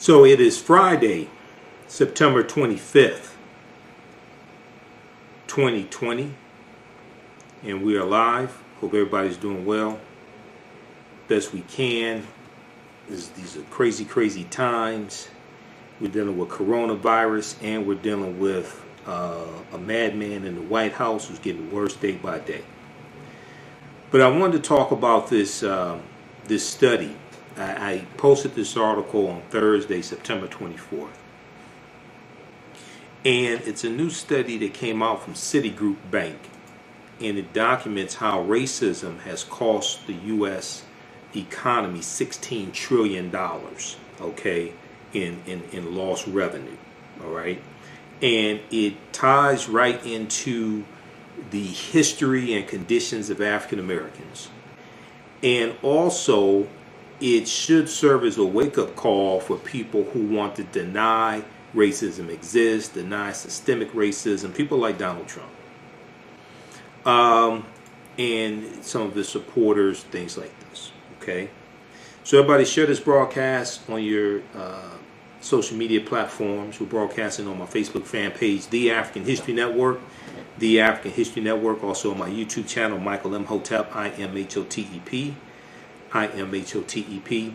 So it is Friday, September 25th, 2020, and we are live. Hope everybody's doing well, best we can. These are crazy, crazy times. We're dealing with coronavirus, and we're dealing with a madman in the White House who's getting worse day by day. But I wanted to talk about this study. I posted this article on Thursday, September 24th. And it's a new study that came out from Citigroup Bank. And it documents how racism has cost the U.S. economy $16 trillion, okay, in lost revenue, all right? And it ties right into the history and conditions of African Americans. And also, it should serve as a wake-up call for people who want to deny racism exists, deny systemic racism, people like Donald Trump. And some of his supporters, things like this, okay? So everybody share this broadcast on your social media platforms. We're broadcasting on my Facebook fan page, The African History Network. The African History Network, also on my YouTube channel, Michael Imhotep, Imhotep. Imhotep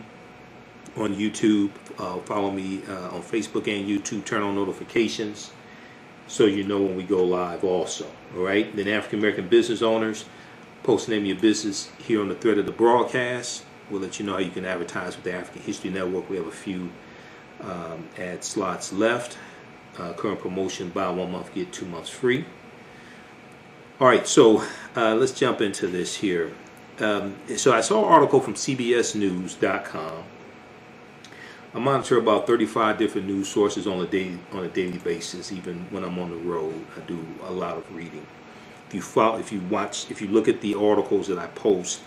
on YouTube. Follow me on Facebook and YouTube. Turn on notifications so you know when we go live also. All right. Then African American business owners, post the name of your business here on the thread of the broadcast. We'll let you know how you can advertise with the African History Network. We have a few ad slots left. Current promotion: buy 1 month, get 2 months free. All right. So let's jump into this here. So I saw an article from CBSNews.com. I monitor about 35 different news sources on a daily basis. Even when I'm on the road, I do a lot of reading. If you look at the articles that I post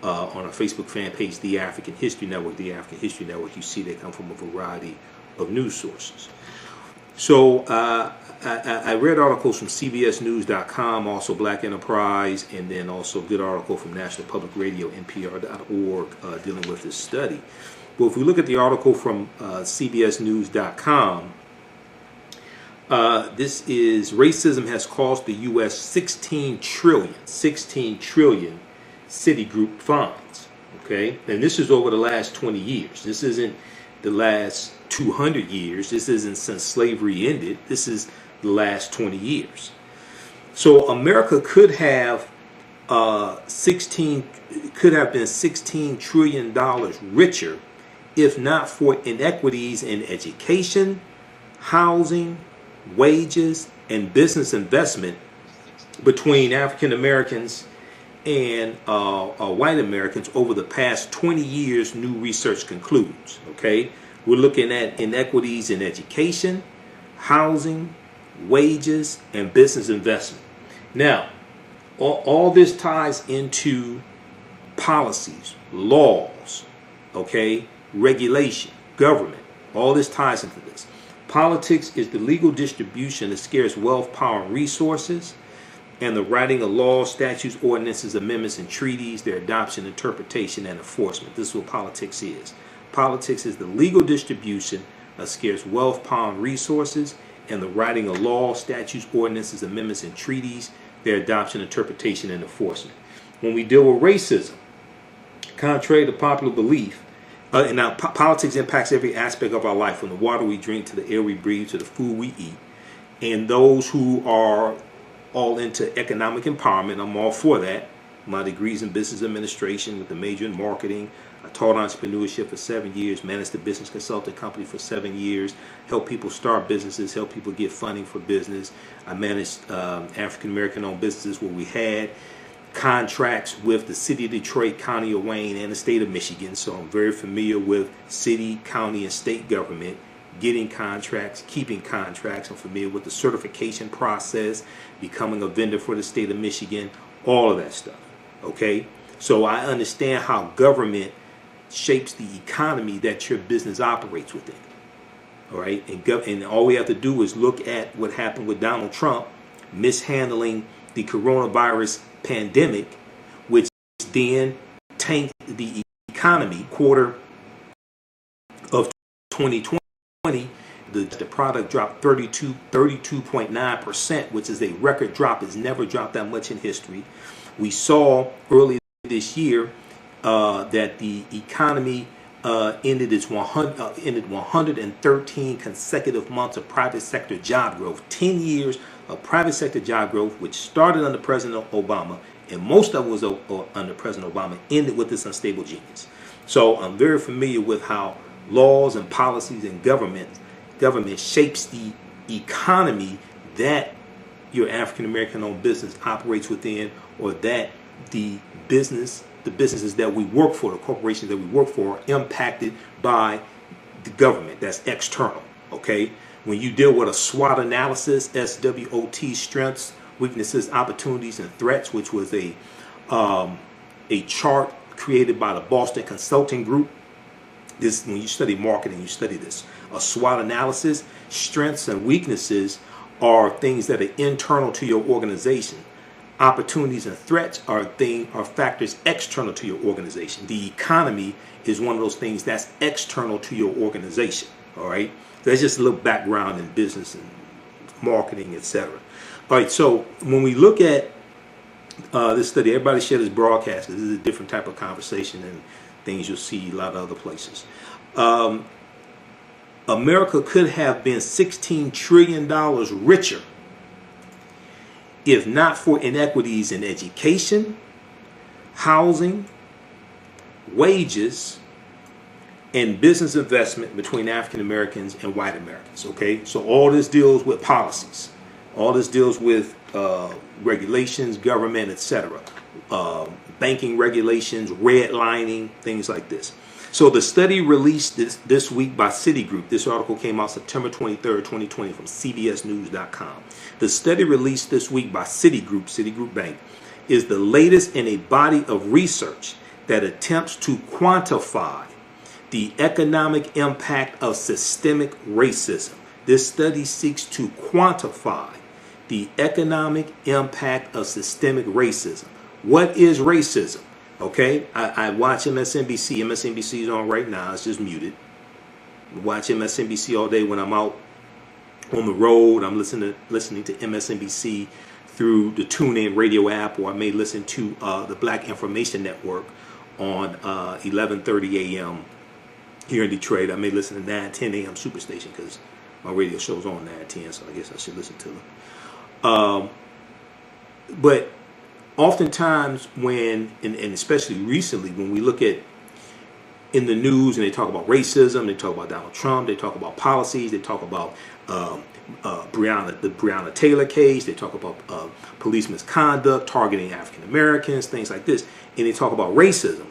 on our Facebook fan page, The African History Network, you see they come from a variety of news sources. So I read articles from CBSNews.com, also Black Enterprise, and then also a good article from National Public Radio, NPR.org, dealing with this study. Well, if we look at the article from CBSNews.com, this is racism has cost the U.S. 16 trillion Citigroup fines. Okay, and this is over the last 20 years. This isn't the last 200 years. This isn't since slavery ended. This is the last 20 years. So America could have been $16 trillion richer if not for inequities in education, housing, wages, and business investment between African Americans and white Americans over the past 20 years, new research concludes. Okay, we're looking at inequities in education, housing, wages, and business investment. Now, all this ties into policies, laws, okay, regulation, government. All this ties into this. Politics is the legal distribution of scarce wealth, power, and resources, and the writing of laws, statutes, ordinances, amendments, and treaties, their adoption, interpretation, and enforcement. This is what politics is. Politics is the legal distribution of scarce wealth, power, and resources, and the writing of laws, statutes, ordinances, amendments, and treaties, their adoption, interpretation, and enforcement. When we deal with racism, contrary to popular belief, and now politics impacts every aspect of our life, from the water we drink to the air we breathe to the food we eat. And those who are all into economic empowerment, I'm all for that. My degrees in business administration with a major in marketing. I taught entrepreneurship for 7 years, managed a business consulting company for 7 years, helped people start businesses, helped people get funding for business. I managed African American owned businesses where we had contracts with the city of Detroit, county of Wayne, and the state of Michigan. So I'm very familiar with city, county, and state government, getting contracts, keeping contracts. I'm familiar with the certification process, becoming a vendor for the state of Michigan, all of that stuff. Okay? So I understand how government shapes the economy that your business operates within. All right? And all we have to do is look at what happened with Donald Trump mishandling the coronavirus pandemic, which then tanked the economy quarter of 2020. the product dropped 32.9%, which is a record drop. It's never dropped that much in history. We saw earlier this year that the economy ended 113 consecutive months of private sector job growth. 10 years of private sector job growth, which started under President Obama, and most of it was under President Obama, ended with this unstable genius. So I'm very familiar with how laws and policies and government shapes the economy that your African American owned business operates within, or that the businesses that we work for, the corporations that we work for, are impacted by the government. That's external. Okay, when you deal with a SWOT analysis, SWOT, strengths, weaknesses, opportunities, and threats, which was a chart created by the Boston Consulting Group. This, when you study marketing, you study this. A SWOT analysis, strengths and weaknesses are things that are internal to your organization. Opportunities and threats are factors external to your organization. The economy is one of those things that's external to your organization. All right, that's just a little background in business and marketing, etc. All right, so when we look at this study, everybody share this broadcast. This is a different type of conversation than things you'll see a lot of other places. America could have been $16 trillion richer if not for inequities in education, housing, wages, and business investment between African Americans and white Americans. Okay, so all this deals with policies. All this deals with regulations, government, etc. Banking regulations, redlining, things like this. So the study released this week by Citigroup. This article came out September 23rd, 2020 from cbsnews.com. The study released this week by Citigroup Bank, is the latest in a body of research that attempts to quantify the economic impact of systemic racism. This study seeks to quantify the economic impact of systemic racism. What is racism? Okay, I watch MSNBC. MSNBC is on right now. It's just muted. I watch MSNBC all day when I'm out on the road. I'm listening to MSNBC through the TuneIn radio app, or I may listen to the Black Information Network on 11:30 a.m. here in Detroit. I may listen to 9:10 a.m. Superstation because my radio show's on 9:10, so I guess I should listen to them. But oftentimes when, and especially recently, when we look at in the news and they talk about racism, they talk about Donald Trump, they talk about policies, they talk about the Breonna Taylor case, they talk about police misconduct, targeting African Americans, things like this, and they talk about racism.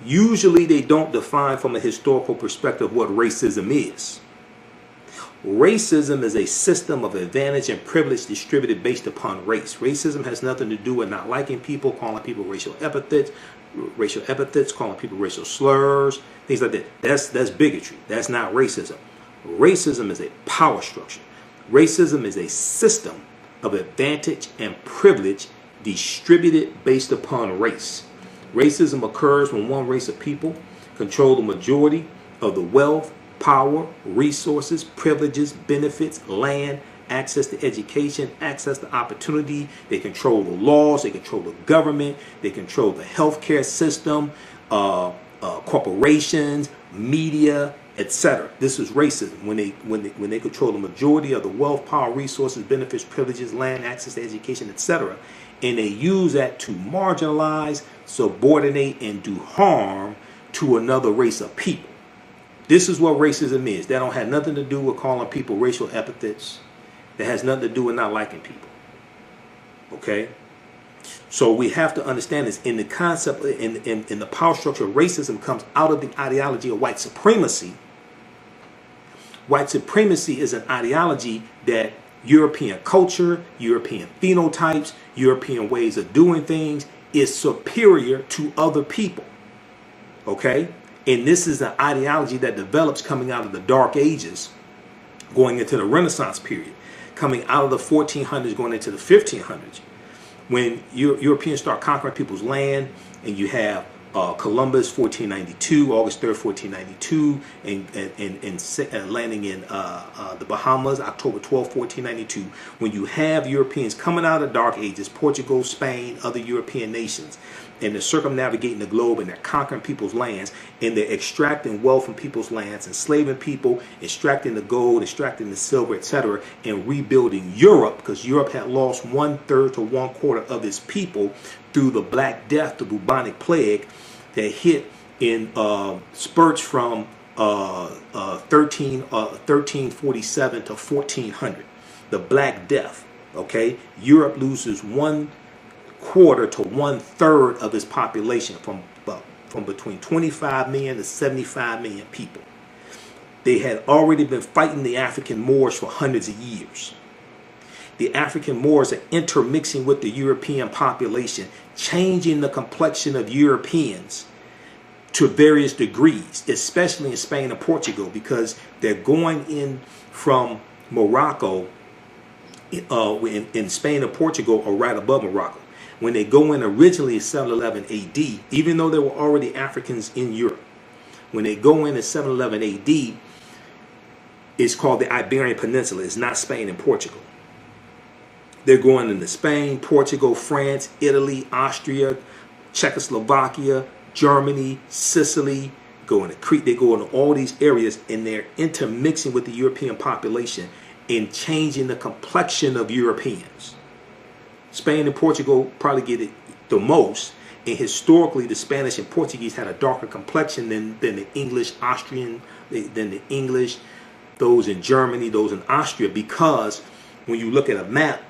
Usually they don't define from a historical perspective what racism is. Racism is a system of advantage and privilege distributed based upon race. Racism has nothing to do with not liking people, calling people racial epithets, calling people racial slurs, things like that. That's bigotry. That's not racism. Racism is a power structure. Racism is a system of advantage and privilege distributed based upon race. Racism occurs when one race of people control the majority of the wealth, power, resources, privileges, benefits, land, access to education, access to opportunity. They control the laws, they control the government, they control the healthcare system, corporations, media, etc. This is racism when they control the majority of the wealth, power, resources, benefits, privileges, land, access to education, etc. And they use that to marginalize, subordinate, and do harm to another race of people. This is what racism is. That don't have nothing to do with calling people racial epithets. That has nothing to do with not liking people. Okay? So we have to understand this. In the concept, in the power structure of racism comes out of the ideology of white supremacy. White supremacy is an ideology that European culture, European phenotypes, European ways of doing things is superior to other people. Okay? And this is an ideology that develops coming out of the Dark Ages, going into the Renaissance period, coming out of the 1400s, going into the 1500s. When Europeans start conquering people's land, and you have Columbus, 1492, August 3rd, 1492, and landing in the Bahamas, October 12th, 1492. When you have Europeans coming out of the Dark Ages, Portugal, Spain, other European nations, and they're circumnavigating the globe, and they're conquering people's lands, and they're extracting wealth from people's lands, enslaving people, extracting the gold, extracting the silver, etc., and rebuilding Europe, because Europe had lost 1/3 to 1/4 of its people through the Black Death, the bubonic plague that hit in spurts from 1347 to 1400. The Black Death. Okay, Europe loses 1/4 to 1/3 of its population, from between 25 million to 75 million people. They had already been fighting the African Moors for hundreds of years. The African Moors are intermixing with the European population, changing the complexion of Europeans to various degrees, especially in Spain and Portugal, because they're going in from Morocco, in Spain and Portugal are right above Morocco. When they go in originally in 711 AD, even though there were already Africans in Europe, when they go in 711 AD, it's called the Iberian Peninsula. It's not Spain and Portugal. They're going into Spain, Portugal, France, Italy, Austria, Czechoslovakia, Germany, Sicily, go into Crete. They go into all these areas, and they're intermixing with the European population and changing the complexion of Europeans. Spain and Portugal probably get it the most, and historically the Spanish and Portuguese had a darker complexion than the English, Austrian, than the English, those in Germany, those in Austria, because when you look at a map,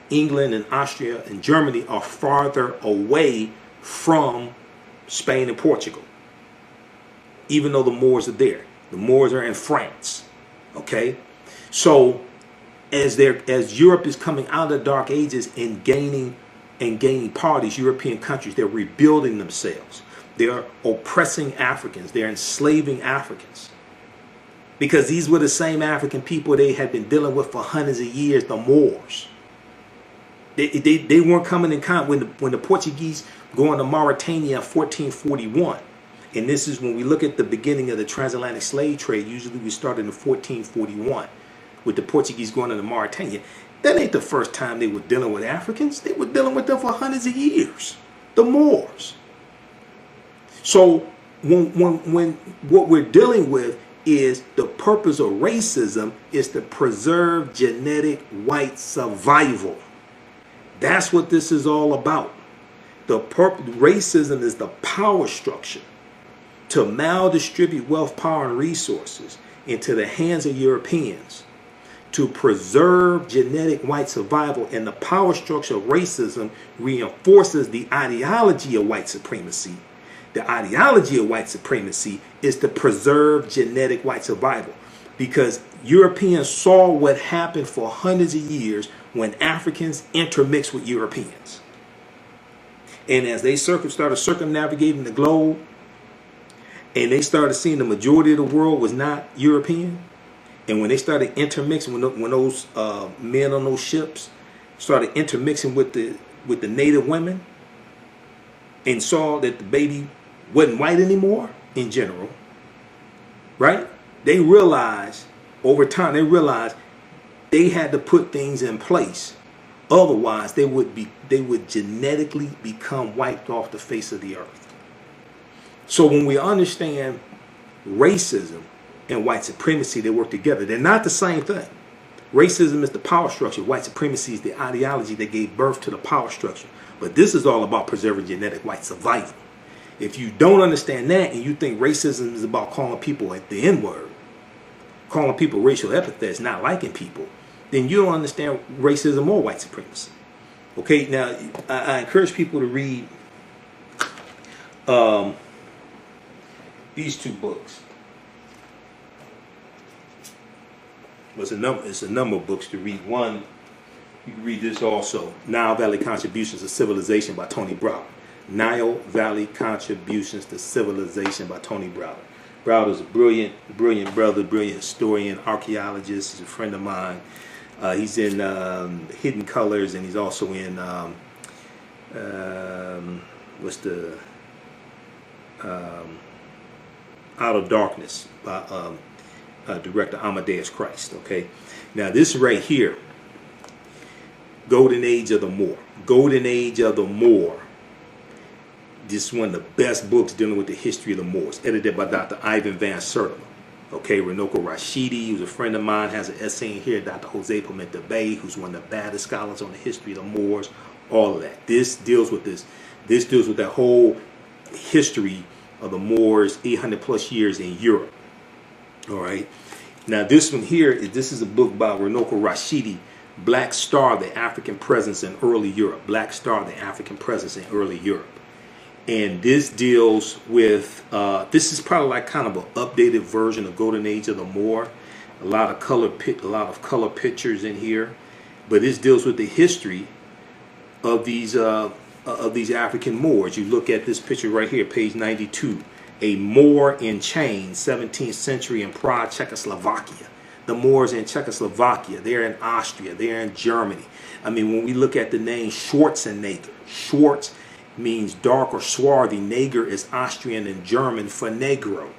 England and Austria and Germany are farther away from Spain and Portugal, even though the Moors are there. The Moors are in France. Okay, so as Europe is coming out of the Dark Ages and gaining power, these European countries, they're rebuilding themselves. They're oppressing Africans. They're enslaving Africans, because these were the same African people they had been dealing with for hundreds of years, the Moors. They weren't coming in contact when the Portuguese go into Mauritania in 1441. And this is when we look at the beginning of the transatlantic slave trade. Usually we started in 1441 with the Portuguese going into Mauritania. That ain't the first time they were dealing with Africans. They were dealing with them for hundreds of years, the Moors. So when what we're dealing with is the purpose of racism is to preserve genetic white survival. That's what this is all about. Racism is the power structure to maldistribute wealth, power, and resources into the hands of Europeans to preserve genetic white survival. And the power structure of racism reinforces the ideology of white supremacy. The ideology of white supremacy is to preserve genetic white survival, because Europeans saw what happened for hundreds of years when Africans intermixed with Europeans. And as they started circumnavigating the globe, and they started seeing the majority of the world was not European, and when they started intermixing, when those men on those ships started intermixing with the native women, and saw that the baby wasn't white anymore in general, right? They realized over time, they had to put things in place. Otherwise, they would genetically become wiped off the face of the earth. So when we understand racism and white supremacy, they work together. They're not the same thing. Racism is the power structure. White supremacy is the ideology that gave birth to the power structure. But this is all about preserving genetic white survival. If you don't understand that, and you think racism is about calling people at the N-word, calling people racial epithets, not liking people, then you don't understand racism or white supremacy. Okay, now I encourage people to read these two books. Well, it's a number of books to read. One, you can read this also, Nile Valley Contributions to Civilization by Tony Browder. Nile Valley Contributions to Civilization by Tony Browder. Browder's a brilliant brother, brilliant historian, archaeologist. He's a friend of mine. He's in Hidden Colors, and he's also in what's the Out of Darkness by director Amadeus Christ. Okay, now this right here, Golden Age of the Moor. Golden Age of the Moor. This is one of the best books dealing with the history of the Moors, edited by Dr. Ivan Van Sertima. Okay, Runoko Rashidi, who's a friend of mine, has an essay in here. Dr. Jose Pimenta Bay, who's one of the baddest scholars on the history of the Moors. All of that. This deals with this. This deals with that whole history of the Moors, 800 plus years in Europe. All right. Now this one here, this is a book by Runoko Rashidi, Black Star, the African Presence in Early Europe. Black Star, the African Presence in Early Europe. And this deals with, this is probably like kind of an updated version of Golden Age of the Moor. A lot of color pictures in here. But this deals with the history of these African Moors. You look at this picture right here, page 92. A Moor in chains, 17th century in Prague, Czechoslovakia. The Moors in Czechoslovakia, they're in Austria, they're in Germany. I mean, when we look at the name Schwarzenegger, Schwarz means dark or swarthy. Neger is Austrian and German for Negro.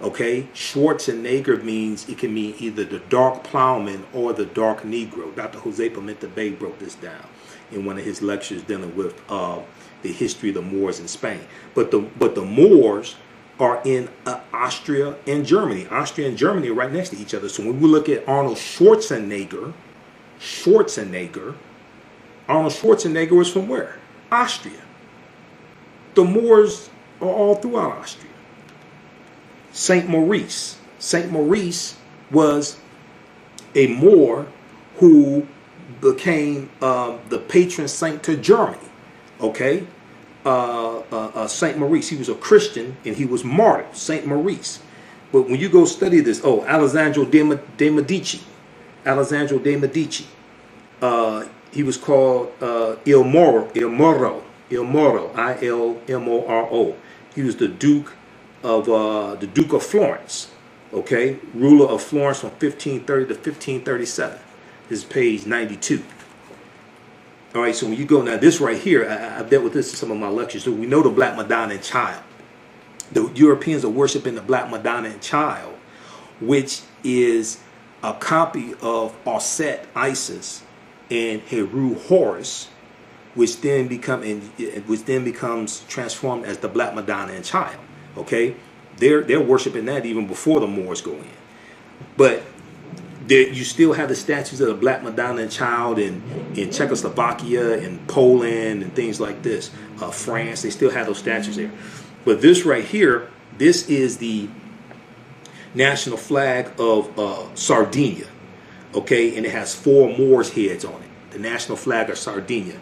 Okay, Schwarzenegger means, it can mean either the dark plowman or the dark Negro. Dr. Jose Pimenta Bay broke this down in one of his lectures dealing with the history of the Moors in Spain. But the Moors are in Austria and Germany. Austria and Germany are right next to each other. So when we look at Arnold Schwarzenegger, Arnold Schwarzenegger was from where? Austria. The Moors are all throughout Austria. Saint Maurice. Saint Maurice was a Moor who became the patron saint to Germany. Okay? Saint Maurice, he was a Christian and he was martyred. Saint Maurice. But when you go study this, Alessandro de Medici. Alessandro de Medici. He was called Il Moro, I-L-M-O-R-O. He was the Duke of Florence, okay, ruler of Florence from 1530 to 1537. This is page 92. All right, so when you go now, this right here, I've dealt with this in some of my lectures. So we know the Black Madonna and Child. The Europeans are worshiping the Black Madonna and Child, which is a copy of Osset Isis and Heru Horus, which then becomes transformed as the Black Madonna and Child. Okay, they're worshiping that even before the Moors go in. But you still have the statues of the Black Madonna and Child in Czechoslovakia and Poland and things like this. France, they still have those statues there. But this right here, this is the national flag of Sardinia. Okay, and it has 4 Moors' heads on it. The national flag of Sardinia,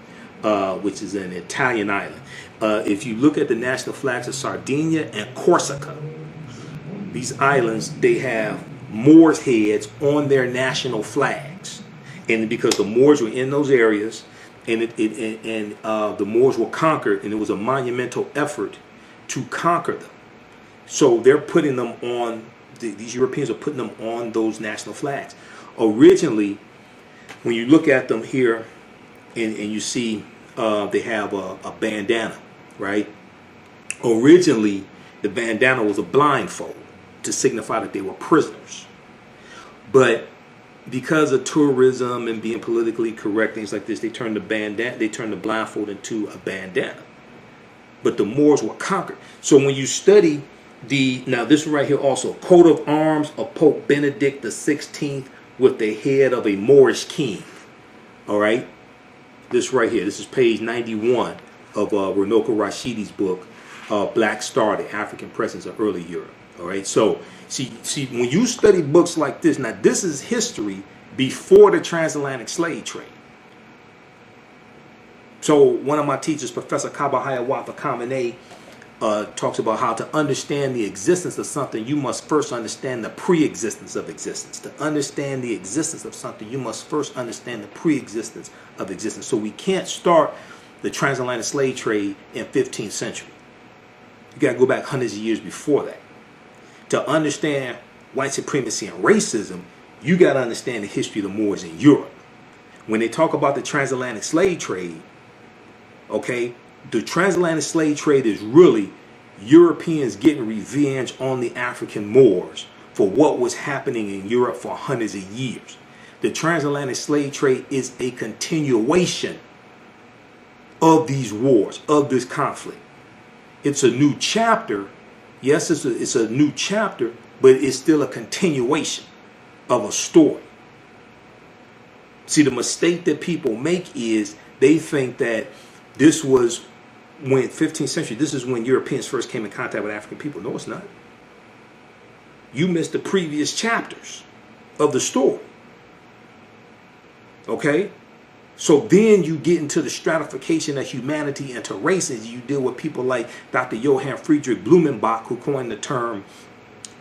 which is an Italian island. If you look at the national flags of Sardinia and Corsica, these islands, they have Moors' heads on their national flags. And because the Moors were in those areas, and the Moors were conquered, and it was a monumental effort to conquer them. So they're putting them on, these Europeans are putting them on those national flags. Originally, when you look at them here and you see they have a bandana, right? Originally, the bandana was a blindfold to signify that they were prisoners. But because of tourism and being politically correct, things like this, they turned the blindfold into a bandana. But the Moors were conquered. So when you study now this right here also, coat of arms of Pope Benedict XVI with the head of a Moorish king. All right, this right here, this is page 91 of Runoko Rashidi's book, Black Star, the African Presence of Early Europe. All right, so see, when you study books like this, now this is history before the transatlantic slave trade. So one of my teachers, Professor Kabahaya Wafa Kamene, talks about how to understand the existence of something, you must first understand the pre-existence of existence. To understand the existence of something, you must first understand the pre-existence of existence. So we can't start the transatlantic slave trade in 15th century. You got to go back hundreds of years before that. To understand white supremacy and racism, you got to understand the history of the Moors in Europe. When they talk about the transatlantic slave trade, okay, the transatlantic slave trade is really Europeans getting revenge on the African Moors for what was happening in Europe for hundreds of years. The transatlantic slave trade is a continuation of these wars, of this conflict. It's a new chapter. Yes, it's a new chapter, but it's still a continuation of a story. See, the mistake that people make is they think that this was when 15th century, this is when Europeans first came in contact with African people. No, it's not. You missed the previous chapters of the story. Okay? So then you get into the stratification of humanity into races. You deal with people like Dr. Johann Friedrich Blumenbach, who coined the term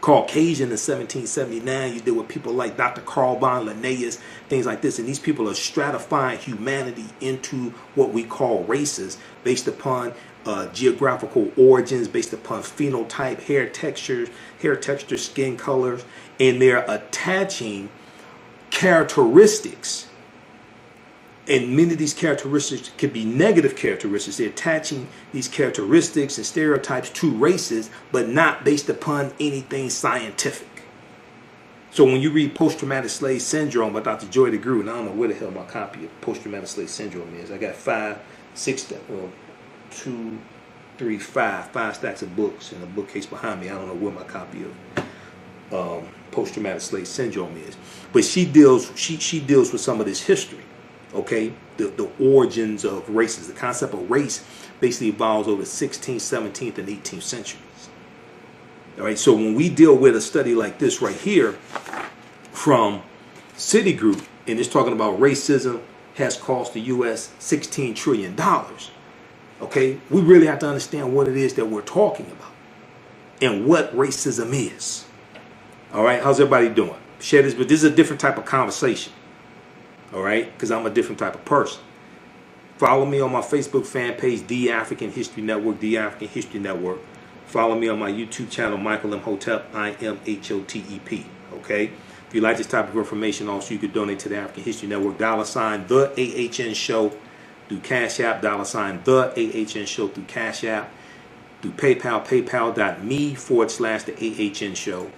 Caucasian in 1779. You deal with people like Dr. Carl von Linnaeus, things like this. And these people are stratifying humanity into what we call races based upon geographical origins, based upon phenotype, hair texture, skin colors. And they're attaching characteristics. And many of these characteristics could be negative characteristics. They're attaching these characteristics and stereotypes to races, but not based upon anything scientific. So when you read Post-Traumatic Slave Syndrome by Dr. Joy DeGruy, and I don't know where the hell my copy of Post-Traumatic Slave Syndrome is. I got five stacks of books in a bookcase behind me. I don't know where my copy of Post-Traumatic Slave Syndrome is. But she deals with some of this history. Okay, the origins of races. The concept of race basically evolves over the 16th, 17th, and 18th centuries. All right, so when we deal with a study like this right here from Citigroup, and it's talking about racism has cost the U.S. $16 trillion, okay, we really have to understand what it is that we're talking about and what racism is. All right, how's everybody doing? Share this, but this is a different type of conversation. All right, because I'm a different type of person. Follow me on my Facebook fan page, The African History Network, The African History Network. Follow me on my YouTube channel, Michael Imhotep, IMHOTEP. Okay, if you like this type of information, also you could donate to the African History Network, $ the AHN Show through Cash App, $ the AHN Show through Cash App, through PayPal, paypal.me/the AHN Show.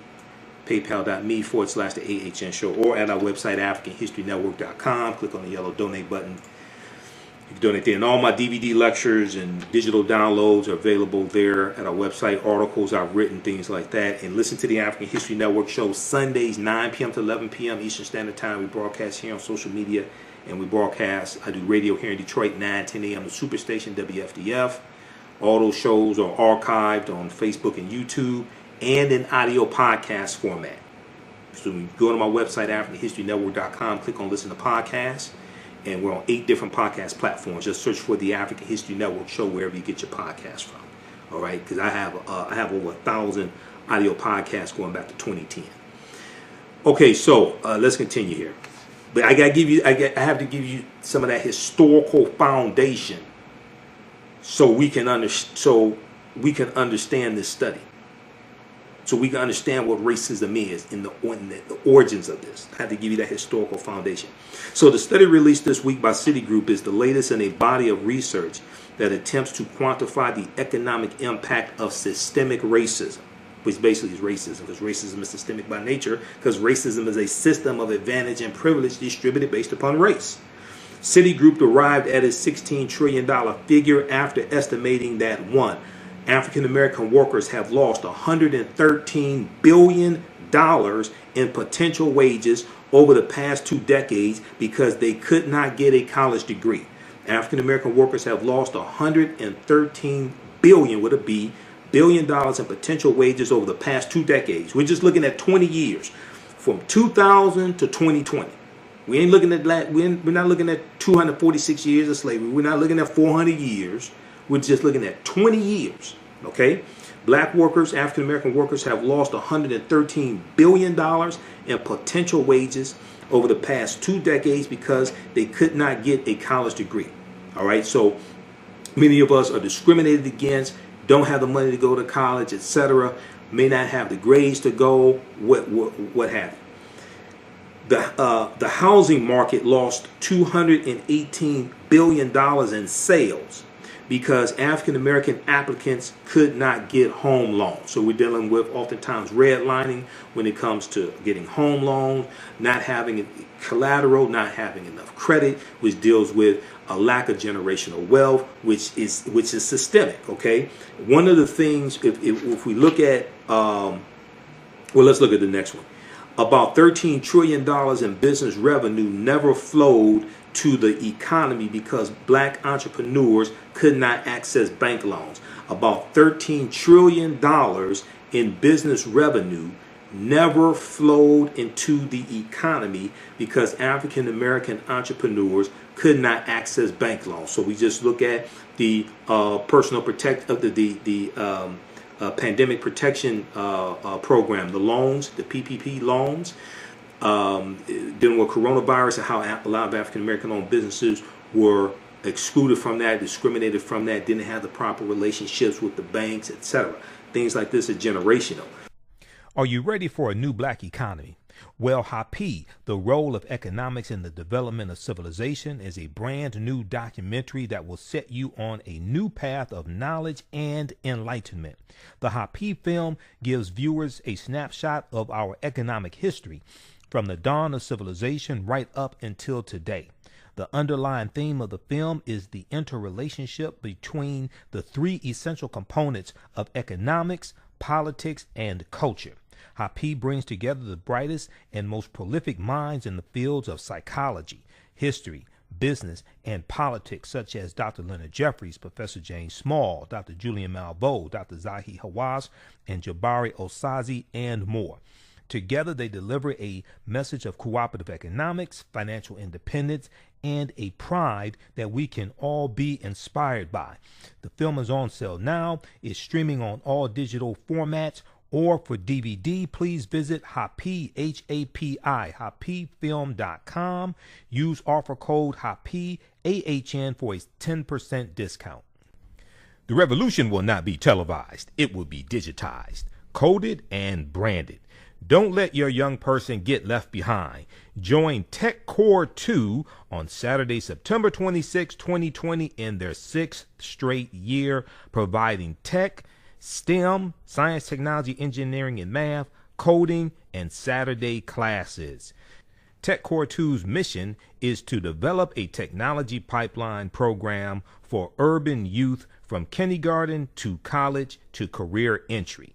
PayPal.me/the AHN Show, or at our website, AfricanHistoryNetwork.com. Click on the yellow donate button. You can donate there. And all my DVD lectures and digital downloads are available there at our website. Articles I've written, things like that. And listen to the African History Network show Sundays, 9 p.m. to 11 p.m. Eastern Standard Time. We broadcast here on social media, and we broadcast. I do radio here in Detroit, 10 a.m. to Superstation WFDF. All those shows are archived on Facebook and YouTube, and in audio podcast format. So you go to my website, AfricanHistoryNetwork.com, click on listen to podcasts, and we're on 8 different podcast platforms. Just search for the African History Network show wherever you get your podcast from. All right, because I have over 1,000 audio podcasts going back to 2010. Okay, so let's continue here. But I have to give you some of that historical foundation so we can understand this study. So we can understand what racism is and the origins of this. I have to give you that historical foundation. So the study released this week by Citigroup is the latest in a body of research that attempts to quantify the economic impact of systemic racism, which basically is racism, because racism is systemic by nature, because racism is a system of advantage and privilege distributed based upon race. Citigroup arrived at its $16 trillion figure after estimating that 1. African American workers have lost $113 billion in potential wages over the past 2 decades because they could not get a college degree. African American workers have lost $113 billion with a B billion dollars in potential wages over the past 2 decades. We're just looking at 20 years, from 2000 to 2020. We ain't looking at that. We're not looking at 246 years of slavery. We're not looking at 400 years. We're just looking at 20 years. Okay, black workers, African American workers have lost $113 billion in potential wages over the past 2 decades because they could not get a college degree. All right, so many of us are discriminated against, don't have the money to go to college, etc. May not have the grades to go, what have you. The housing market lost $218 billion in sales because African American applicants could not get home loans. So we're dealing with oftentimes redlining when it comes to getting home loans, not having collateral, not having enough credit, which deals with a lack of generational wealth, which is systemic. Okay, one of the things, if we look at, well, let's look at the next one. About $13 trillion in business revenue never flowed to the economy because black entrepreneurs could not access bank loans. About $13 trillion in business revenue never flowed into the economy because African American entrepreneurs could not access bank loans. So we just look at the personal protect of the pandemic protection program, the loans, the PPP loans, dealing with coronavirus, and how a lot of African American owned businesses were excluded from that, discriminated from that, didn't have the proper relationships with the banks, etc. Things like this are generational. Are you ready for a new black economy? Well, Happy, The Role of Economics in the Development of Civilization, is a brand new documentary that will set you on a new path of knowledge and enlightenment. The Happy film gives viewers a snapshot of our economic history from the dawn of civilization right up until today. The underlying theme of the film is the interrelationship between the three essential components of economics, politics, and culture. Happy brings together the brightest and most prolific minds in the fields of psychology, history, business, and politics, such as Dr. Leonard Jeffries, Professor James Small, Dr. Julian Malveaux, Dr. Zahi Hawass, and Jabari Osazi, and more. Together, they deliver a message of cooperative economics, financial independence, and a pride that we can all be inspired by. The film is on sale now. It's streaming on all digital formats, or for DVD, please visit Happy, H-A-P-I, happyfilm.com. Use offer code Happy, AHN, for a 10% discount. The revolution will not be televised. It will be digitized, coded, and branded. Don't let your young person get left behind. Join Tech Core 2 on Saturday, September 26, 2020 in their 6th straight year, providing tech, STEM, science, technology, engineering, and math, coding, and Saturday classes. Tech Core 2's mission is to develop a technology pipeline program for urban youth from kindergarten to college to career entry.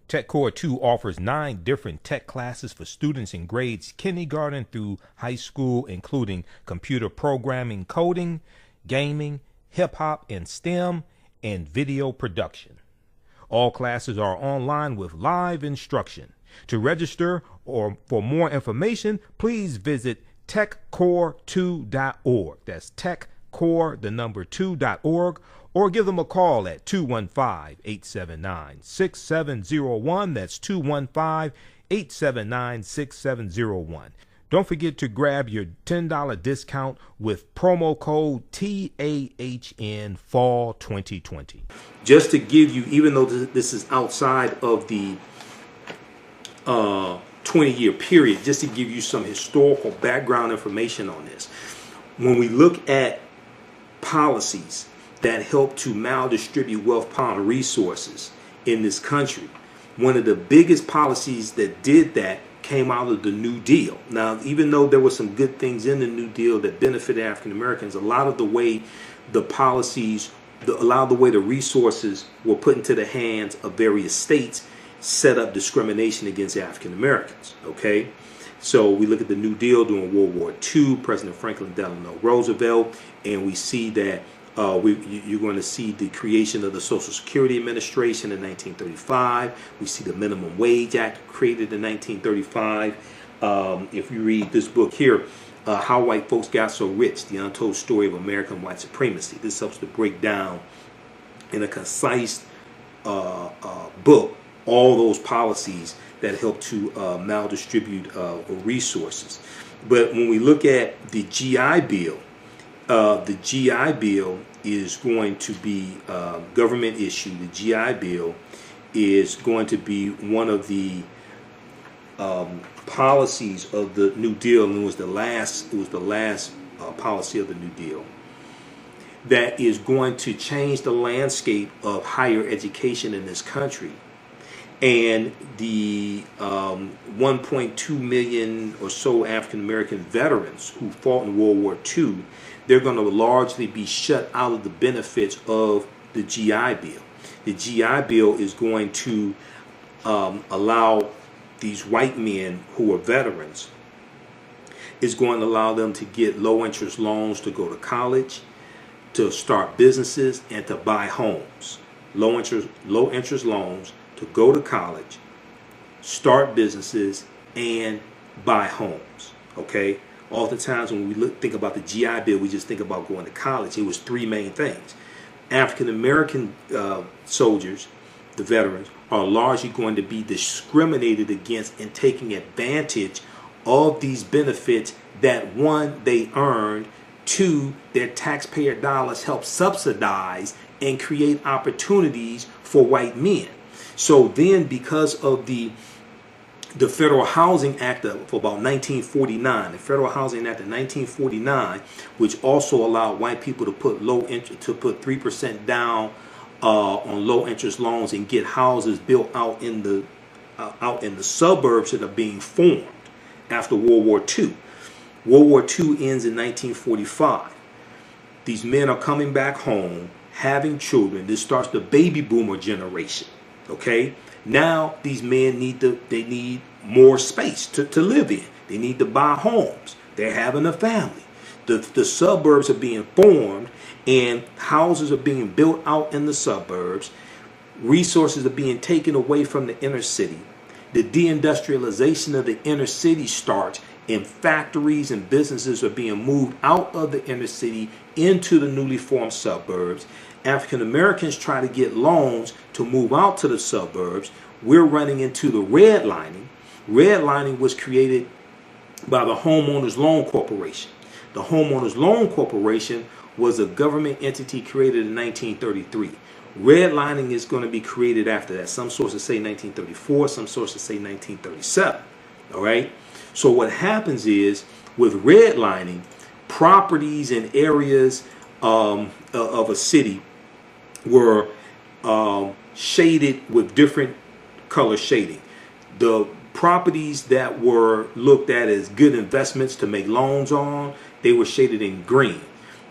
Tech Core 2 offers 9 different tech classes for students in grades kindergarten through high school, including computer programming, coding, gaming, hip-hop and STEM, and video production. All classes are online with live instruction. To register or for more information, please visit techcore2.org. That's techcore2.org, or give them a call at 215-879-6701. That's 215-879-6701. Don't forget to grab your $10 discount with promo code TAHN Fall 2020. Just to give you, even though this is outside of the 20-year period, just to give you some historical background information on this. When we look at policies that help to maldistribute wealth, power, and resources in this country, one of the biggest policies that did that came out of the New Deal. Now, even though there were some good things in the New Deal that benefited African Americans, a lot of the way the policies, a lot of the way the resources were put into the hands of various states set up discrimination against African Americans. Okay, so we look at the New Deal during World War II, President Franklin Delano Roosevelt, and we see that you're going to see the creation of the Social Security Administration in 1935. We see the Minimum Wage Act created in 1935. If you read this book here, How White Folks Got So Rich, The Untold Story of American White Supremacy, this helps to break down in a concise book all those policies that help to maldistribute resources. But when we look at the GI Bill is going to be government issue. The GI Bill is going to be one of the policies of the New Deal, and it was the last policy of the New Deal. that is going to change the landscape of higher education in this country. And the 1.2 million or so African American veterans who fought in World War II, they're going to largely be shut out of the benefits of the GI Bill. The GI Bill is going to allow these white men who are veterans, is going to allow them to get low interest loans to go to college, to start businesses, and to buy homes. Low interest loans to go to college, start businesses, and buy homes. Okay? Oftentimes when we think about the GI Bill, we just think about going to college. It was three main things. African American soldiers, the veterans, are largely going to be discriminated against and taking advantage of these benefits that, one, they earned, two, their taxpayer dollars help subsidize and create opportunities for white men. So then, because of the Federal Housing Act of about 1949, the Federal Housing Act of 1949, which also allowed white people to put 3% down on low interest loans and get houses built out in the suburbs that are being formed after World War II. World War II ends in 1945. These men are coming back home, having children. This starts the baby boomer generation. Okay, now these men need more space to live in. They need to buy homes. They're having a family. The suburbs are being formed, and houses are being built out in the suburbs. Resources are being taken away from the inner city. The deindustrialization of the inner city starts, and factories and businesses are being moved out of the inner city into the newly formed suburbs. African Americans try to get loans to move out to the suburbs. We're running into the redlining. Redlining was created by the Homeowners Loan Corporation. The Homeowners Loan Corporation was a government entity created in 1933. Redlining is going to be created after that. Some sources say 1934, some sources say 1937. All right? So what happens is, with redlining, properties and areas of a city were shaded with different color shading. The properties that were looked at as good investments to make loans on, they were shaded in green.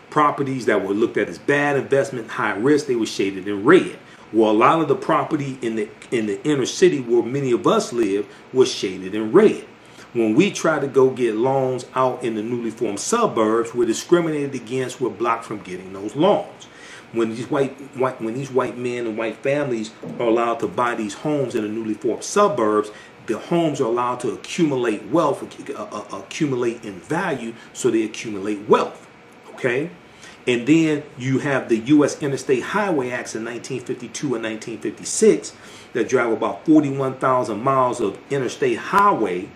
Properties that were looked at as bad investment, high risk, they were shaded in red. Well, a lot of the property in the inner city where many of us live was shaded in red. When we try to go get loans out in the newly formed suburbs, we're discriminated against. We're blocked from getting those loans. When these white men and white families are allowed to buy these homes in the newly formed suburbs, the homes are allowed to accumulate wealth, accumulate in value, so they accumulate wealth. Okay? And then you have the U.S. Interstate Highway Acts in 1952 and 1956 that drive about 41,000 miles of interstate highway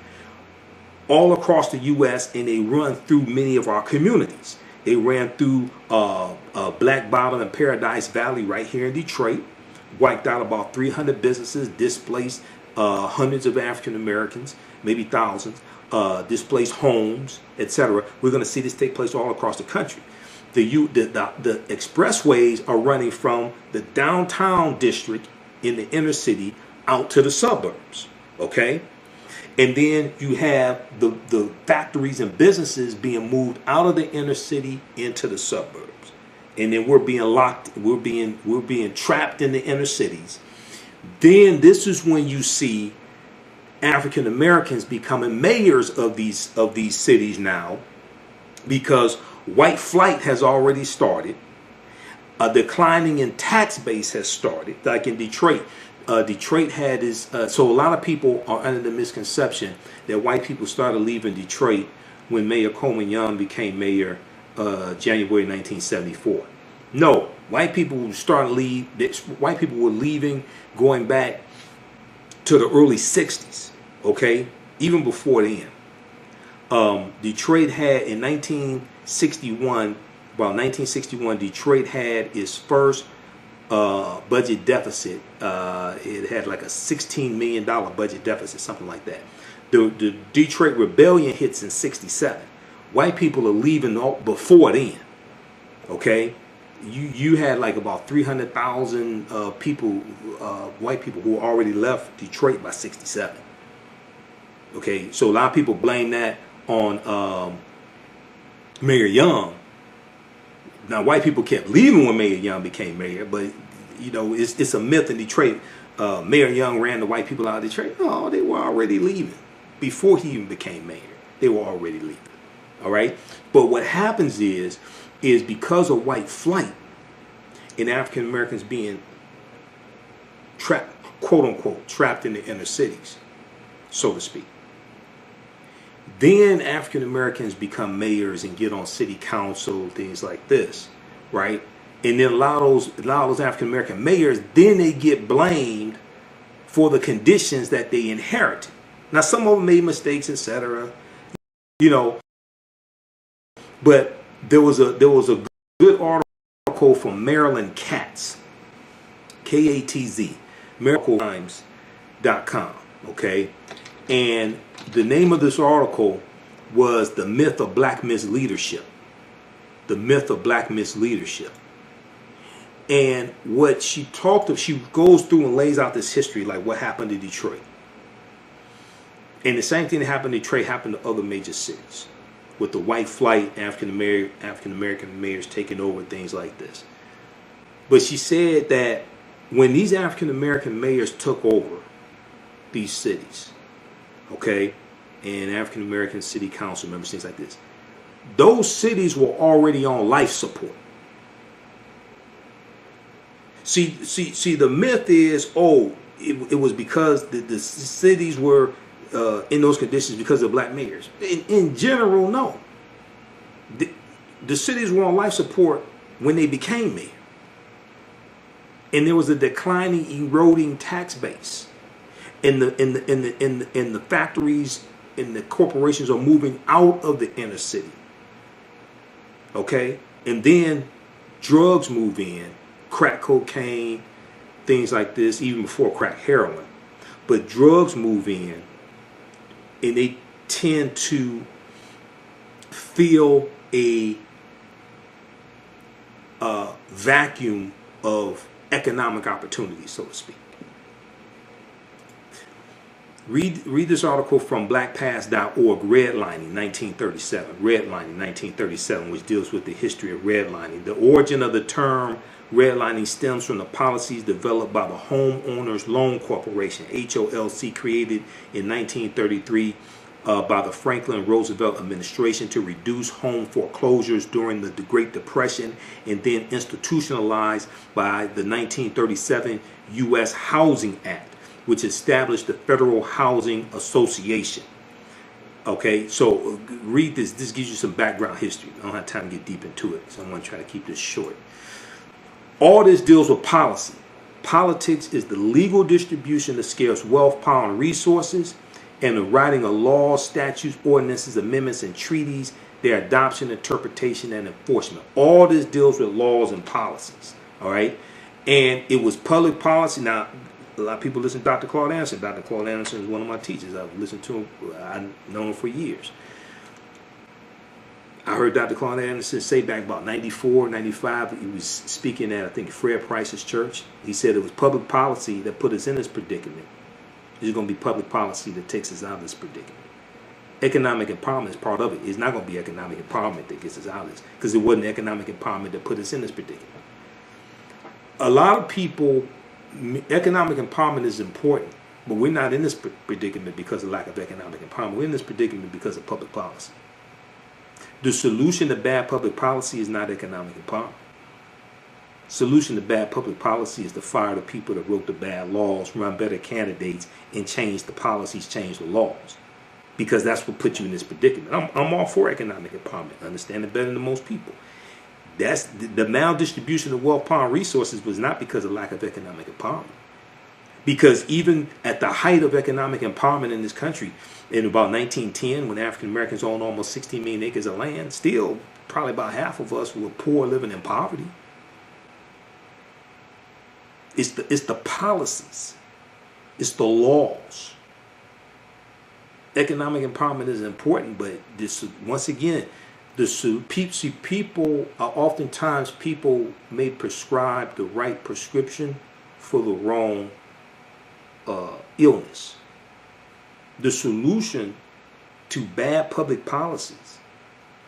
all across the U.S., and they run through many of our communities. They ran through Black Bottom and Paradise Valley right here in Detroit, wiped out about 300 businesses, displaced hundreds of African Americans, maybe thousands, displaced homes, etc. We're going to see this take place all across the country. The expressways are running from the downtown district in the inner city out to the suburbs. Okay? And then you have the factories and businesses being moved out of the inner city into the suburbs. And then we're being locked, we're being trapped in the inner cities. Then this is when you see African Americans becoming mayors of these cities now, because white flight has already started. A declining in tax base has started, like in Detroit. Detroit had this, so a lot of people are under the misconception that white people started leaving Detroit when Mayor Coleman Young became mayor January 1974. No, white people were leaving going back to the early 60s, okay, even before then. Detroit had in 1961, Detroit had its first budget deficit. It had like a $16 million budget deficit, something like that. The Detroit Rebellion hits in 67. White people are leaving before then. Okay? you had like about 300,000 people, white people, who already left Detroit by '67. Okay, so a lot of people blame that on Mayor Young. Now, white people kept leaving when Mayor Young became mayor, but it's a myth in Detroit. Mayor Young ran the white people out of Detroit. No, they were already leaving before he even became mayor. They were already leaving. All right, but what happens is because of white flight and African Americans being trapped, quote unquote, trapped in the inner cities, so to speak. Then African Americans become mayors and get on city council, things like this, right? And then a lot of those African American mayors, then they get blamed for the conditions that they inherited. Now, some of them made mistakes, etc. But there was a good article from Marilyn Katz, Katz, MarylTimes.com, okay? And the name of this article was The Myth of Black Misleadership. The Myth of Black Misleadership. And what she goes through and lays out this history, like what happened to Detroit. And the same thing that happened in Detroit happened to other major cities, with the white flight, African American mayors taking over, things like this. But she said that when these African American mayors took over these cities, okay, and African American city council members, things like this, those cities were already on life support. See, the myth is, it was because the cities were in those conditions because of black mayors. In general, no. The cities were on life support when they became mayor. And there was a declining, eroding tax base. And the factories and the corporations are moving out of the inner city. Okay? And then drugs move in, crack cocaine, things like this, even before crack heroin. But drugs move in, and they tend to fill a vacuum of economic opportunity, so to speak. Read this article from blackpast.org, Redlining 1937. Redlining 1937, which deals with the history of redlining. The origin of the term redlining stems from the policies developed by the Homeowners Loan Corporation, HOLC, created in 1933 by the Franklin Roosevelt administration to reduce home foreclosures during the Great Depression, and then institutionalized by the 1937 U.S. Housing Act, which established the Federal Housing Association. Okay, so read this. This gives you some background history. I don't have time to get deep into it, so I'm going to try to keep this short. All this deals with policy. Politics is the legal distribution of scarce wealth, power, and resources, and the writing of laws, statutes, ordinances, amendments, and treaties, their adoption, interpretation, and enforcement. All this deals with laws and policies. All right, and it was public policy. Now, a lot of people listen to Dr. Claude Anderson. Dr. Claude Anderson is one of my teachers. I've listened to him. I've known him for years. I heard Dr. Claude Anderson say back about 94, 95, he was speaking at, I think, Fred Price's church. He said it was public policy that put us in this predicament. It's going to be public policy that takes us out of this predicament. Economic empowerment is part of it. It's not going to be economic empowerment that gets us out of this, because it wasn't economic empowerment that put us in this predicament. A lot of people, economic empowerment is important, but we're not in this predicament because of lack of economic empowerment. We're in this predicament because of public policy. The solution to bad public policy is not economic empowerment. Solution to bad public policy is to fire the people that wrote the bad laws, run better candidates, and change the policies, change the laws. Because that's what put you in this predicament. I'm all for economic empowerment. I understand it better than most people. That's the maldistribution of wealth, power, and resources was not because of lack of economic empowerment. Because even at the height of economic empowerment in this country, in about 1910, when African Americans owned almost 16 million acres of land, still probably about half of us were poor, living in poverty. It's the policies. It's the laws. Economic empowerment is important, but this, once again, People oftentimes people may prescribe the right prescription for the wrong illness. The solution to bad public policies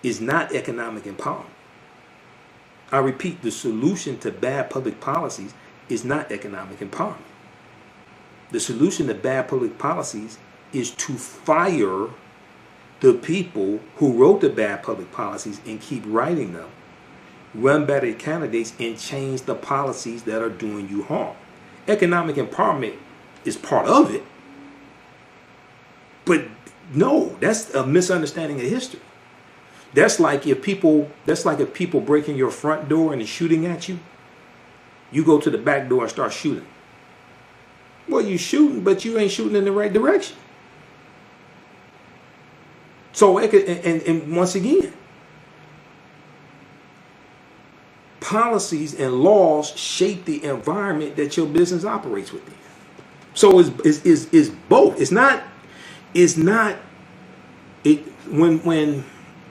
is not economic empowerment. I repeat, the solution to bad public policies is not economic empowerment. The solution to bad public policies is to fire the people who wrote the bad public policies and keep writing them, run better candidates, and change the policies that are doing you harm. Economic empowerment is part of it, but no, that's a misunderstanding of history. That's like if people break in your front door and are shooting at you, you go to the back door and start shooting. Well, you shooting, but you ain't shooting in the right direction. So, and once again, policies and laws shape the environment that your business operates within. So it's both.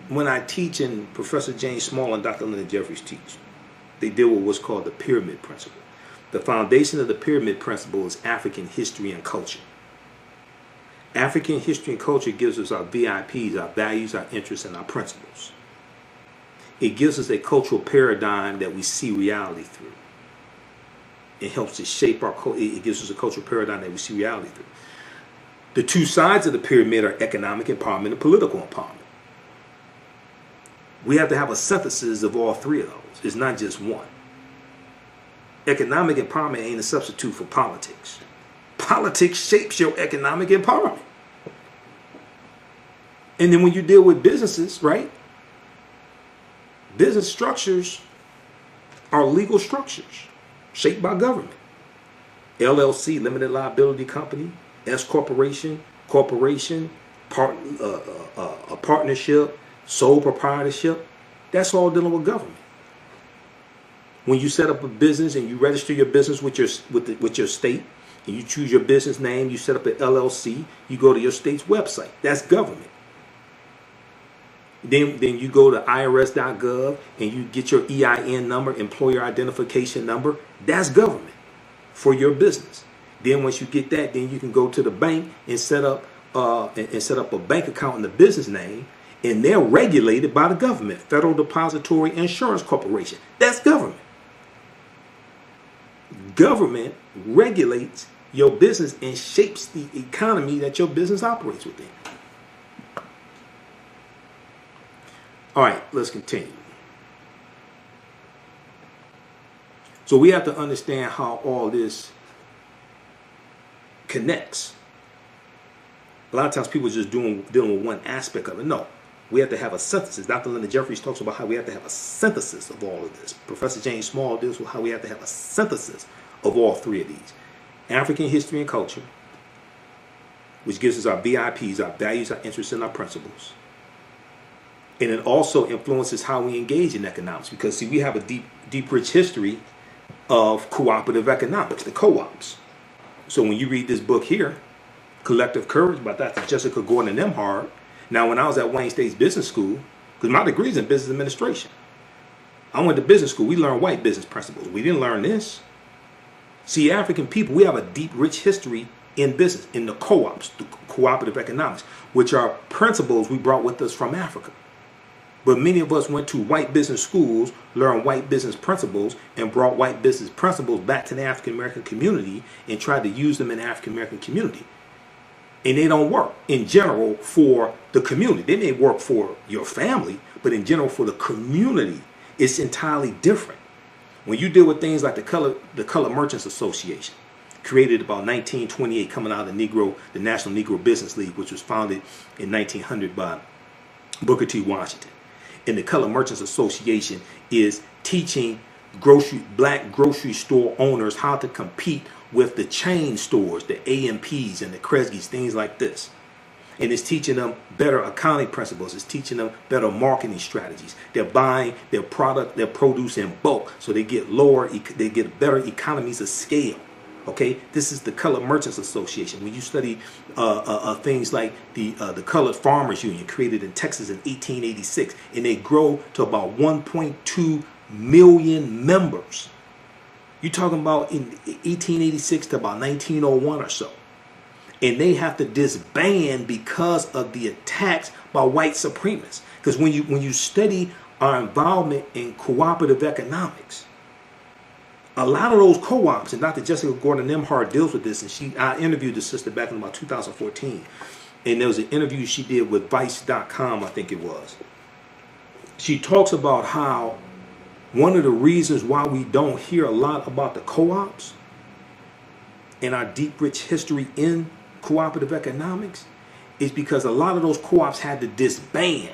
When I teach and Professor James Small and Dr. Leonard Jeffries teach, they deal with what's called the pyramid principle. The foundation of the pyramid principle is African history and culture. African history and culture gives us our VIPs, our values, our interests, and our principles. It gives us a cultural paradigm that we see reality through. It helps to shape our culture. It gives us a cultural paradigm that we see reality through. The two sides of the pyramid are economic empowerment and political empowerment. We have to have a synthesis of all three of those. It's not just one. Economic empowerment ain't a substitute for politics. Politics shapes your economic empowerment. And then when you deal with businesses, right? Business structures are legal structures shaped by government. LLC, limited liability company, S corporation, a partnership, sole proprietorship. That's all dealing with government. When you set up a business and you register your business with your state, and you choose your business name, you set up an LLC, you go to your state's website. That's government. Then you go to irs.gov and you get your EIN number, employer identification number. That's government for your business. Then once you get that, then you can go to the bank and set up a bank account in the business name, and they're regulated by the government, Federal Depository Insurance Corporation. That's government. Government regulates your business and shapes the economy that your business operates within. All right, let's continue. So we have to understand how all this connects. A lot of times people are just dealing with one aspect of it. No, we have to have a synthesis. Dr. Leonard Jeffries talks about how we have to have a synthesis of all of this. Professor James Small deals with how we have to have a synthesis of all three of these. African history and culture, which gives us our VIPs, our values, our interests, and our principles. And it also influences how we engage in economics, because see, we have a deep, rich history of cooperative economics, the co-ops. So when you read this book here, Collective Courage by Dr. Jessica Gordon and Emhart. Now, when I was at Wayne State's business school, because my degree is in business administration, I went to business school. We learned white business principles. We didn't learn this. See, African people, we have a deep, rich history in business, in the co-ops, the cooperative economics, which are principles we brought with us from Africa. But many of us went to white business schools, learned white business principles, and brought white business principles back to the African American community and tried to use them in the African American community. And they don't work in general for the community. They may work for your family, but in general for the community, it's entirely different. When you deal with things like the Color Merchants Association, created about 1928, coming out of the National Negro Business League, which was founded in 1900 by Booker T. Washington. And the Color Merchants Association is teaching black grocery store owners how to compete with the chain stores, the AMPs and the Kresge's, things like this. And it's teaching them better accounting principles. It's teaching them better marketing strategies. They're buying their product, their produce in bulk, so they get better economies of scale. Okay, this is the Colored Merchants Association. When you study things like the Colored Farmers Union, created in Texas in 1886, and they grow to about 1.2 million members. You're talking about in 1886 to about 1901 or so. And they have to disband because of the attacks by white supremacists. Because when you study our involvement in cooperative economics, a lot of those co-ops, and Dr. Jessica Gordon Nimhart deals with this, and I interviewed the sister back in about 2014, and there was an interview she did with Vice.com, I think it was. She talks about how one of the reasons why we don't hear a lot about the co-ops and our deep, rich history in cooperative economics is because a lot of those co-ops had to disband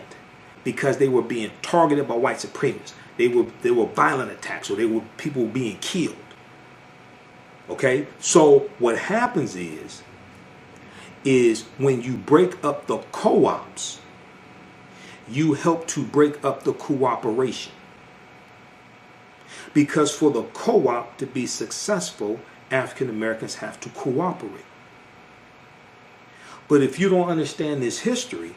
because they were being targeted by white supremacists. They were violent attacks, or they were people being killed. Okay, so what happens is when you break up the co-ops, you help to break up the cooperation. Because for the co-op to be successful, African Americans have to cooperate. But if you don't understand this history,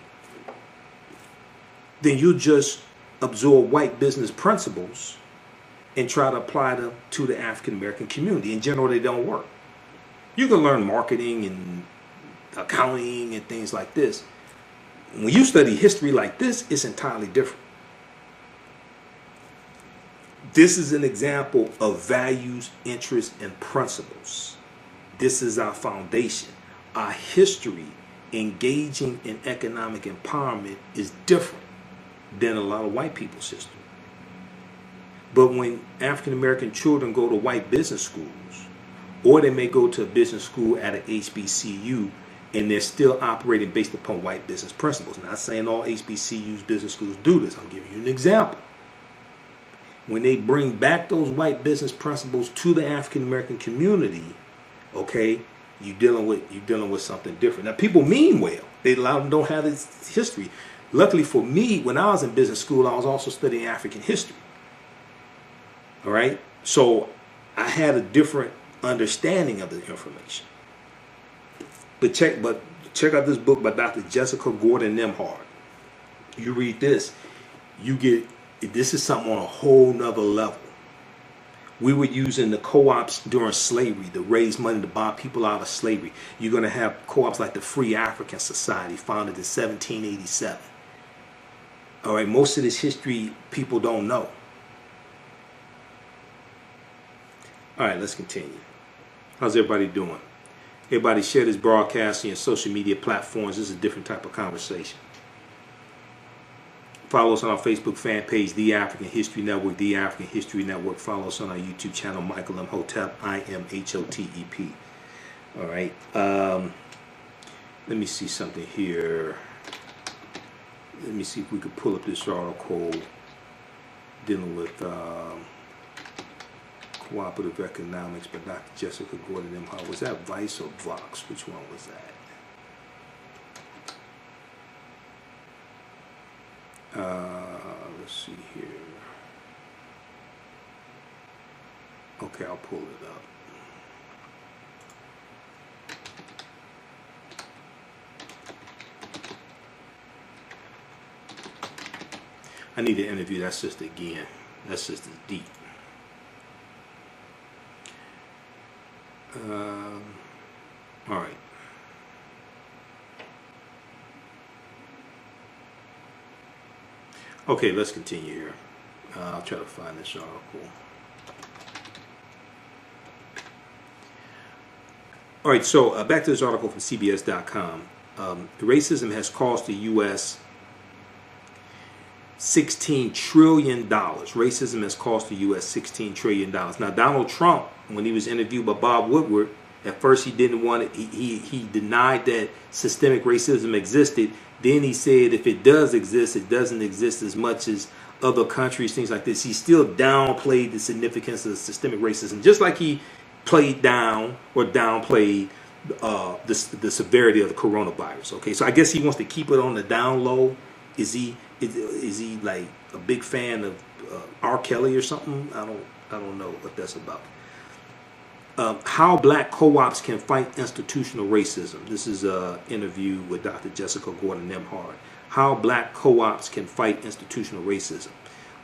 then you just absorb white business principles and try to apply them to the African American community. In general, they don't work. You can learn marketing and accounting and things like this. When you study history like this, it's entirely different. This is an example of values, interests, and principles. This is our foundation. Our history engaging in economic empowerment is different than a lot of white people's history. But when African American children go to white business schools, or they may go to a business school at an HBCU, and they're still operating based upon white business principles. Not saying all HBCUs, business schools do this. I'll give you an example. When they bring back those white business principles to the African American community, okay, you're dealing with something different. Now, people mean well. They a lot of them don't have this history. Luckily for me, when I was in business school, I was also studying African history. All right, so I had a different understanding of the information. But check out this book by Dr. Jessica Gordon Nimhart. You read this, this is something on a whole nother level. We were using the co-ops during slavery to raise money to buy people out of slavery. You're going to have co-ops like the Free African Society, founded in 1787. All right, most of this history people don't know. All right, let's continue. How's everybody doing? Everybody share this broadcast on your social media platforms. This is a different type of conversation. Follow us on our Facebook fan page, The African History Network, The African History Network. Follow us on our YouTube channel, Michael Imhotep, Imhotep. All right. Let me see something here. Let me see if we could pull up this article dealing with cooperative economics by Dr. Jessica Gordon Nimhart. Was that Vice or Vox? Which one was that? Let's see here. Okay, I'll pull it up. I need to interview that sister again. That sister's deep. All right. Okay, let's continue here. I'll try to find this article. All right, so back to this article from CBS.com. Racism has cost the U.S. $16 trillion. Racism has cost the U.S. $16 trillion. Now, Donald Trump, when he was interviewed by Bob Woodward, at first he didn't want it. He denied that systemic racism existed. Then he said if it does exist, it doesn't exist as much as other countries, things like this. He still downplayed the significance of systemic racism, just like he played down or downplayed the severity of the coronavirus. Okay, so I guess he wants to keep it on the down low. Is he like a big fan of R. Kelly or something? I don't know what that's about. How black co-ops can fight institutional racism. This is an interview with Dr. Jessica Gordon-Nemhard. How black co-ops can fight institutional racism.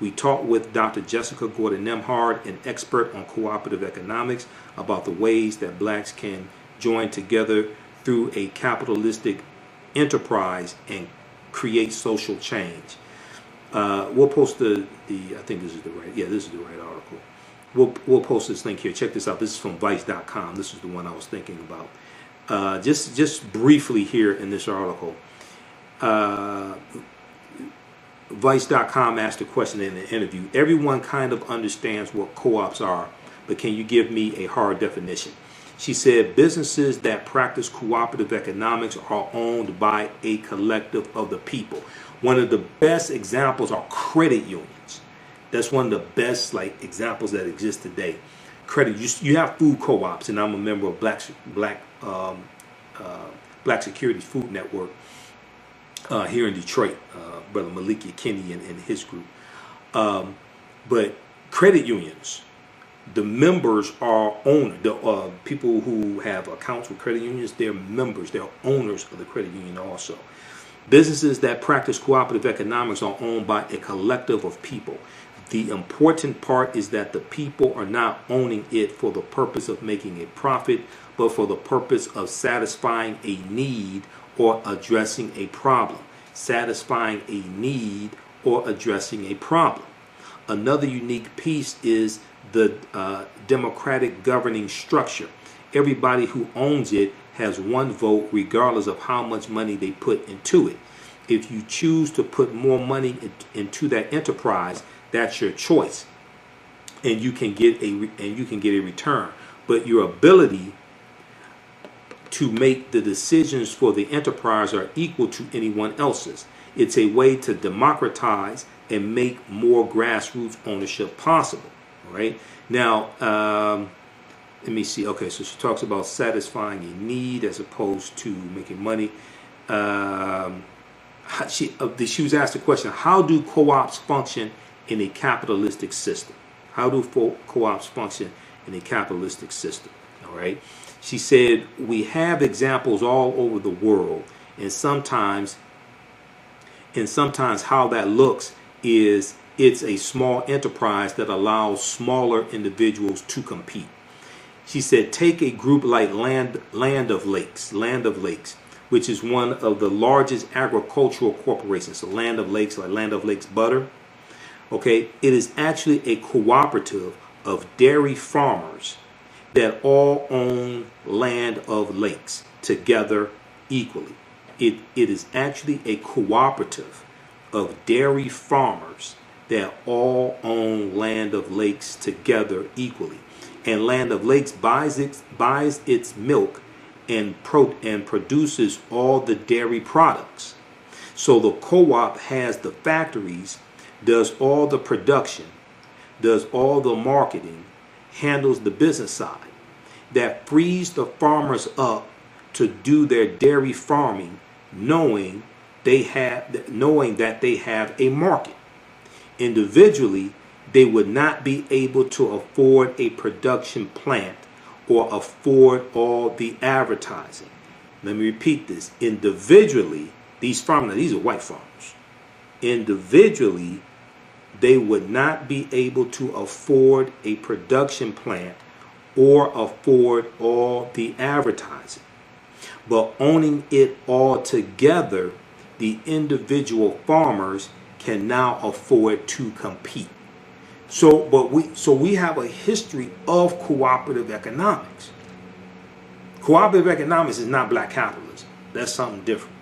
We talked with Dr. Jessica Gordon-Nemhard, an expert on cooperative economics, about the ways that blacks can join together through a capitalistic enterprise and create social change. We'll post I think this is the right, this is the right article. We'll post this link here. Check this out. This is from Vice.com. This is the one I was thinking about. Just briefly here in this article, Vice.com asked a question in the interview. Everyone kind of understands what co-ops are, but can you give me a hard definition? She said businesses that practice cooperative economics are owned by a collective of the people. One of the best examples are credit unions. That's one of the best examples that exist today. You have food co-ops, and I'm a member of Black Securities Food Network here in Detroit. Brother Maliki Kinney and his group. But credit unions, the members are owners. The people who have accounts with credit unions, they're members. They're owners of the credit union also. Businesses that practice cooperative economics are owned by a collective of people. The important part is that the people are not owning it for the purpose of making a profit, but for the purpose of satisfying a need or addressing a problem. Satisfying a need or addressing a problem. Another unique piece is the democratic governing structure. Everybody who owns it has one vote regardless of how much money they put into it. If you choose to put more money into that enterprise, that's your choice, and you can get a return. But your ability to make the decisions for the enterprise are equal to anyone else's. It's a way to democratize and make more grassroots ownership possible. All right. Now, let me see. Okay, so she talks about satisfying a need as opposed to making money. She was asked the question: how do co-ops function in a capitalistic system? How do co-ops function in a capitalistic system? All right. She said, we have examples all over the world, and sometimes how that looks is it's a small enterprise that allows smaller individuals to compete. She said, take a group like Land of Lakes, which is one of the largest agricultural corporations. So Land of Lakes, like Land of Lakes butter. Okay, it is actually a cooperative of dairy farmers that all own Land of Lakes together equally. It is actually a cooperative of dairy farmers that all own Land of Lakes together equally. And Land of Lakes buys its milk and produces all the dairy products. So the co-op has the factories, does all the production, does all the marketing, handles the business side. That frees the farmers up to do their dairy farming, knowing that they have a market. Individually, they would not be able to afford a production plant or afford all the advertising. Let me repeat this. Individually, these farmers, these are white farmers. Individually, they would not be able to afford a production plant or afford all the advertising. But owning it all together, the individual farmers can now afford to compete. So we have a history of cooperative economics. Cooperative economics is not black capitalism. That's something different.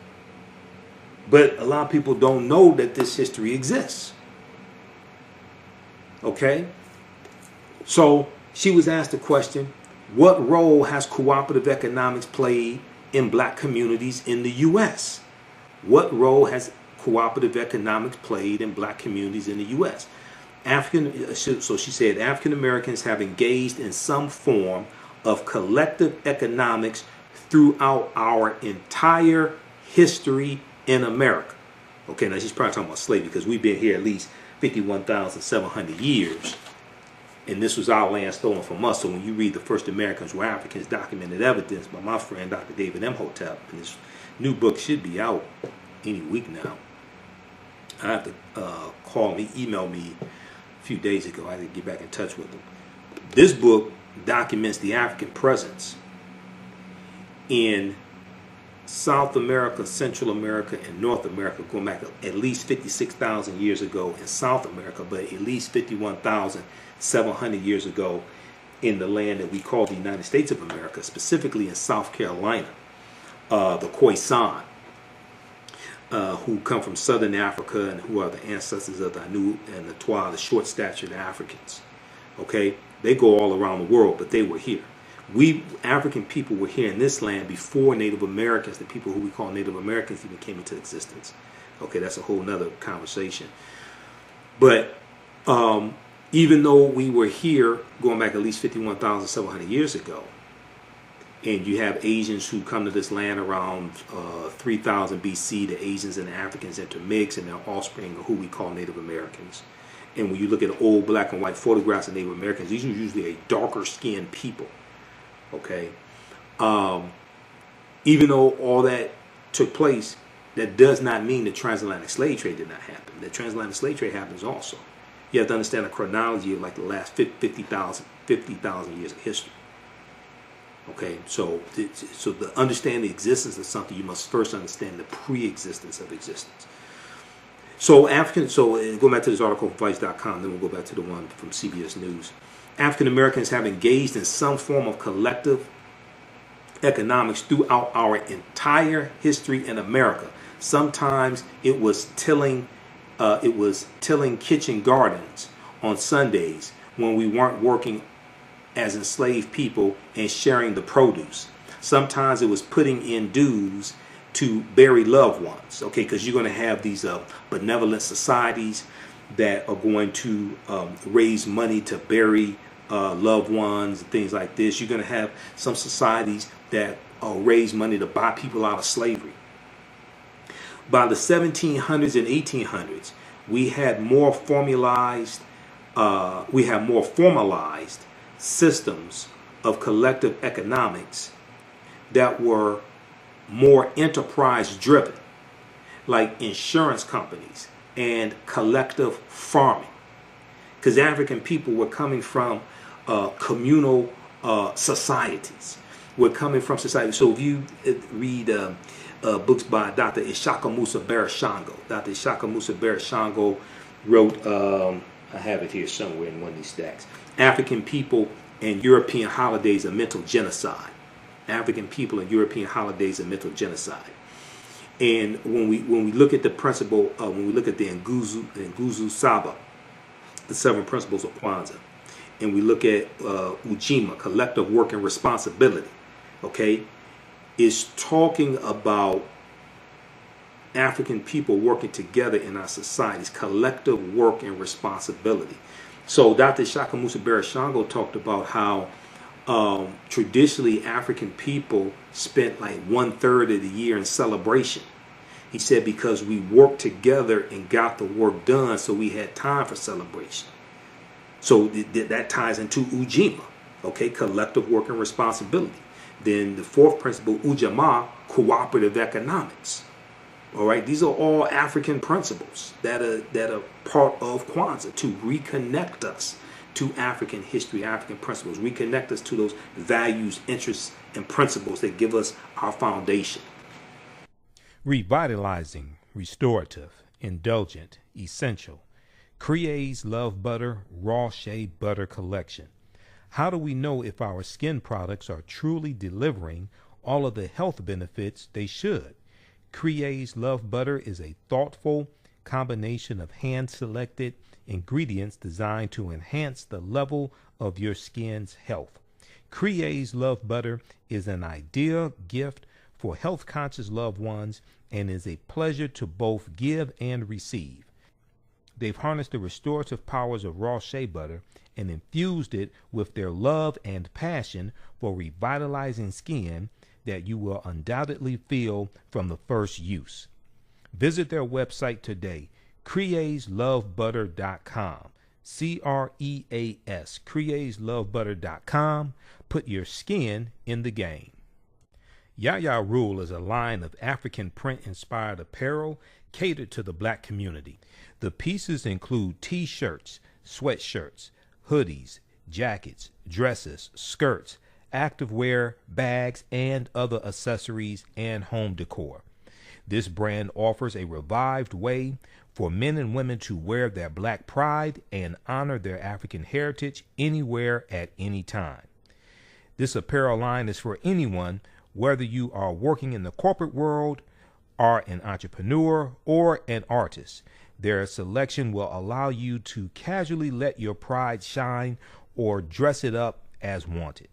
But a lot of people don't know that this history exists. Okay? So she was asked the question, what role has cooperative economics played in black communities in the U.S.? What role has cooperative economics played in black communities in the U.S.? So she said, African Americans have engaged in some form of collective economics throughout our entire history in America. Okay, now she's probably talking about slavery because we've been here at least 51,700 years. And this was our land stolen from us. So when you read The First Americans Were Africans, Documented Evidence by my friend Dr. David Imhotep, and his new book should be out any week now. I have to email me a few days ago. I had to get back in touch with him. This book documents the African presence in South America, Central America, and North America, going back at least 56,000 years ago in South America, but at least 51,700 years ago in the land that we call the United States of America, specifically in South Carolina, the Khoisan, who come from Southern Africa and who are the ancestors of the Anu and the Twa, the short-statured Africans. Okay, they go all around the world, but they were here. We African people were here in this land before Native Americans, the people who we call Native Americans, even came into existence. Okay, that's a whole nother conversation. But even though we were here going back at least 51,700 years ago, and you have Asians who come to this land around 3000 BC, the Asians and the Africans intermix, and their offspring are who we call Native Americans. And when you look at old black and white photographs of Native Americans, these are usually a darker skinned people. Okay, even though all that took place, that does not mean the transatlantic slave trade did not happen. The transatlantic slave trade happens also. You have to understand the chronology of like the last 50,000 years of history. Okay, so to understand the existence of something, you must first understand the pre-existence of existence. So going back to this article from Vice.com, then we'll go back to the one from CBS News. African Americans have engaged in some form of collective economics throughout our entire history in America. Sometimes it was tilling kitchen gardens on Sundays when we weren't working as enslaved people and sharing the produce. Sometimes it was putting in dues to bury loved ones, okay, because you're going to have these benevolent societies that are going to raise money to bury loved ones and things like this. You're going to have some societies that raise money to buy people out of slavery. By the 1700s and 1800s, we had more formalized systems of collective economics that were more enterprise driven, like insurance companies and collective farming, because African people were coming from communal societies. We're coming from society. So if you read books by Dr. Ishaka Musa Barashango, Dr. Ishaka Musa Barashango wrote, I have it here somewhere in one of these stacks, African People and European Holidays of Mental Genocide. African people and European holidays of mental genocide. And when we look at the principle, when we look at the Nguzu Saba, the 7 principles of Kwanzaa, and we look at Ujima, collective work and responsibility, okay, is talking about African people working together in our societies, collective work and responsibility. So Dr. Shaka Musa Barashango talked about how traditionally African people spent like 1/3 of the year in celebration. He said because we worked together and got the work done, so we had time for celebration. So that ties into Ujima, okay, collective work and responsibility. Then the 4th principle, Ujamaa, cooperative economics. All right, these are all African principles that are part of Kwanzaa to reconnect us to African history, African principles, reconnect us to those values, interests, and principles that give us our foundation. Revitalizing, restorative, indulgent, essential. Crea's Love Butter Raw Shea Butter Collection. How do we know if our skin products are truly delivering all of the health benefits they should? Crea's Love Butter is a thoughtful combination of hand-selected ingredients designed to enhance the level of your skin's health. Crea's Love Butter is an ideal gift for health-conscious loved ones and is a pleasure to both give and receive. They've harnessed the restorative powers of raw shea butter and infused it with their love and passion for revitalizing skin that you will undoubtedly feel from the first use. Visit their website today, creaslovebutter.com. CREAS, createslovebutter.com. Put your skin in the game. Yaya Rule is a line of African print-inspired apparel catered to the black community. The pieces include t-shirts, sweatshirts, hoodies, jackets, dresses, skirts, activewear, bags, and other accessories and home decor. This brand offers a revived way for men and women to wear their black pride and honor their African heritage anywhere at any time. This apparel line is for anyone, whether you are working in the corporate world, are an entrepreneur, or an artist. Their selection will allow you to casually let your pride shine or dress it up as wanted.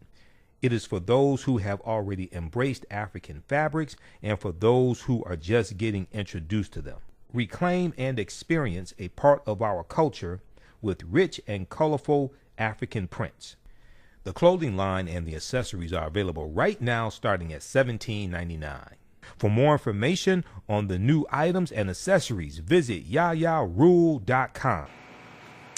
It is for those who have already embraced African fabrics and for those who are just getting introduced to them. Reclaim and experience a part of our culture with rich and colorful African prints. The clothing line and the accessories are available right now starting at $17.99. For more information on the new items and accessories, visit yayarule.com.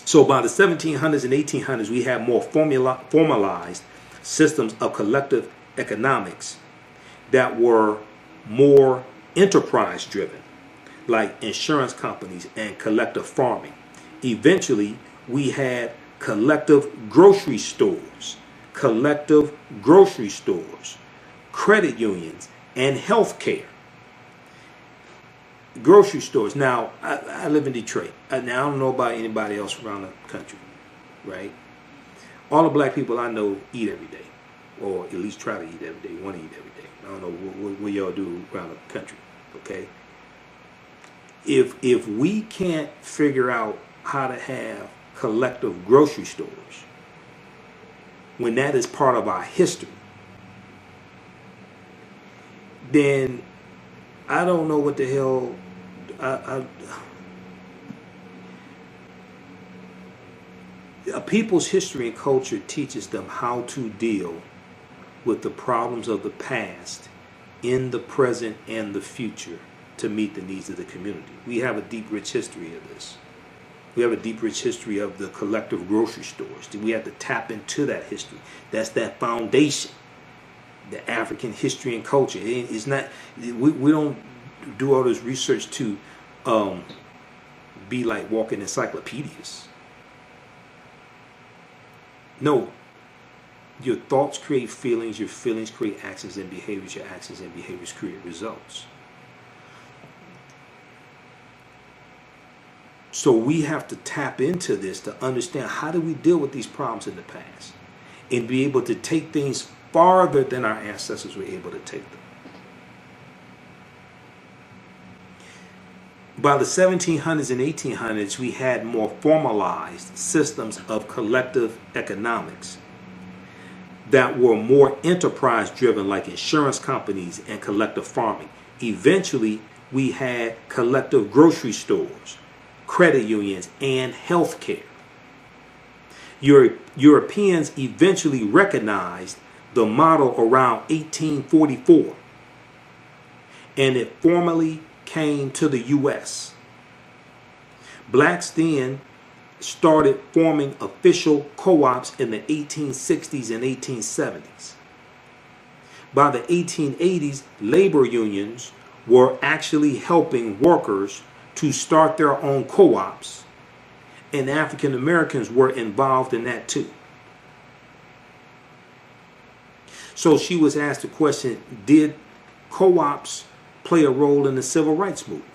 So by the 1700s and 1800s, we had more formalized systems of collective economics that were more enterprise driven, like insurance companies and collective farming. Eventually, we had collective grocery stores, credit unions, and health care. Grocery stores. Now, I live in Detroit. Now, I don't know about anybody else around the country, right? All the black people I know eat every day, or at least try to eat every day, want to eat every day. I don't know what y'all do around the country, okay? If we can't figure out how to have collective grocery stores, when that is part of our history, then I don't know what the hell a people's history and culture teaches them how to deal with the problems of the past in the present and the future to meet the needs of the community. We have a deep, rich history of this. We have a deep, rich history of the collective grocery stores. We have to tap into that history. That's that foundation, the African history and culture. It's not, we don't do all this research to be like walking encyclopedias. No. Your thoughts create feelings, your feelings create actions and behaviors, your actions and behaviors create results. So we have to tap into this to understand how do we deal with these problems in the past and be able to take things farther than our ancestors were able to take them. By the 1700s and 1800s, we had more formalized systems of collective economics that were more enterprise driven, like insurance companies and collective farming. Eventually, we had collective grocery stores, credit unions, and health care. Europeans eventually recognized the model around 1844, and it formally came to the U.S. Blacks then started forming official co-ops in the 1860s and 1870s. By the 1880s, labor unions were actually helping workers to start their own co-ops, and African Americans were involved in that too. So she was asked the question, did co-ops play a role in the civil rights movement?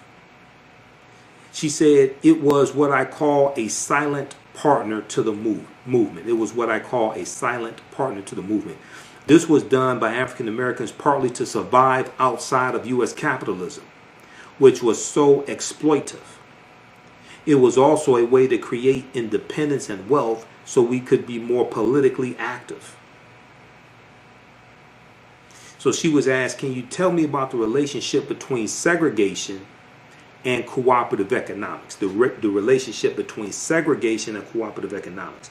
She said it was what I call a silent partner to the movement. It was what I call a silent partner to the movement. This was done by African Americans partly to survive outside of U.S. capitalism, which was so exploitive. It was also a way to create independence and wealth so we could be more politically active. So she was asked, can you tell me about the relationship between segregation and cooperative economics, the relationship between segregation and cooperative economics?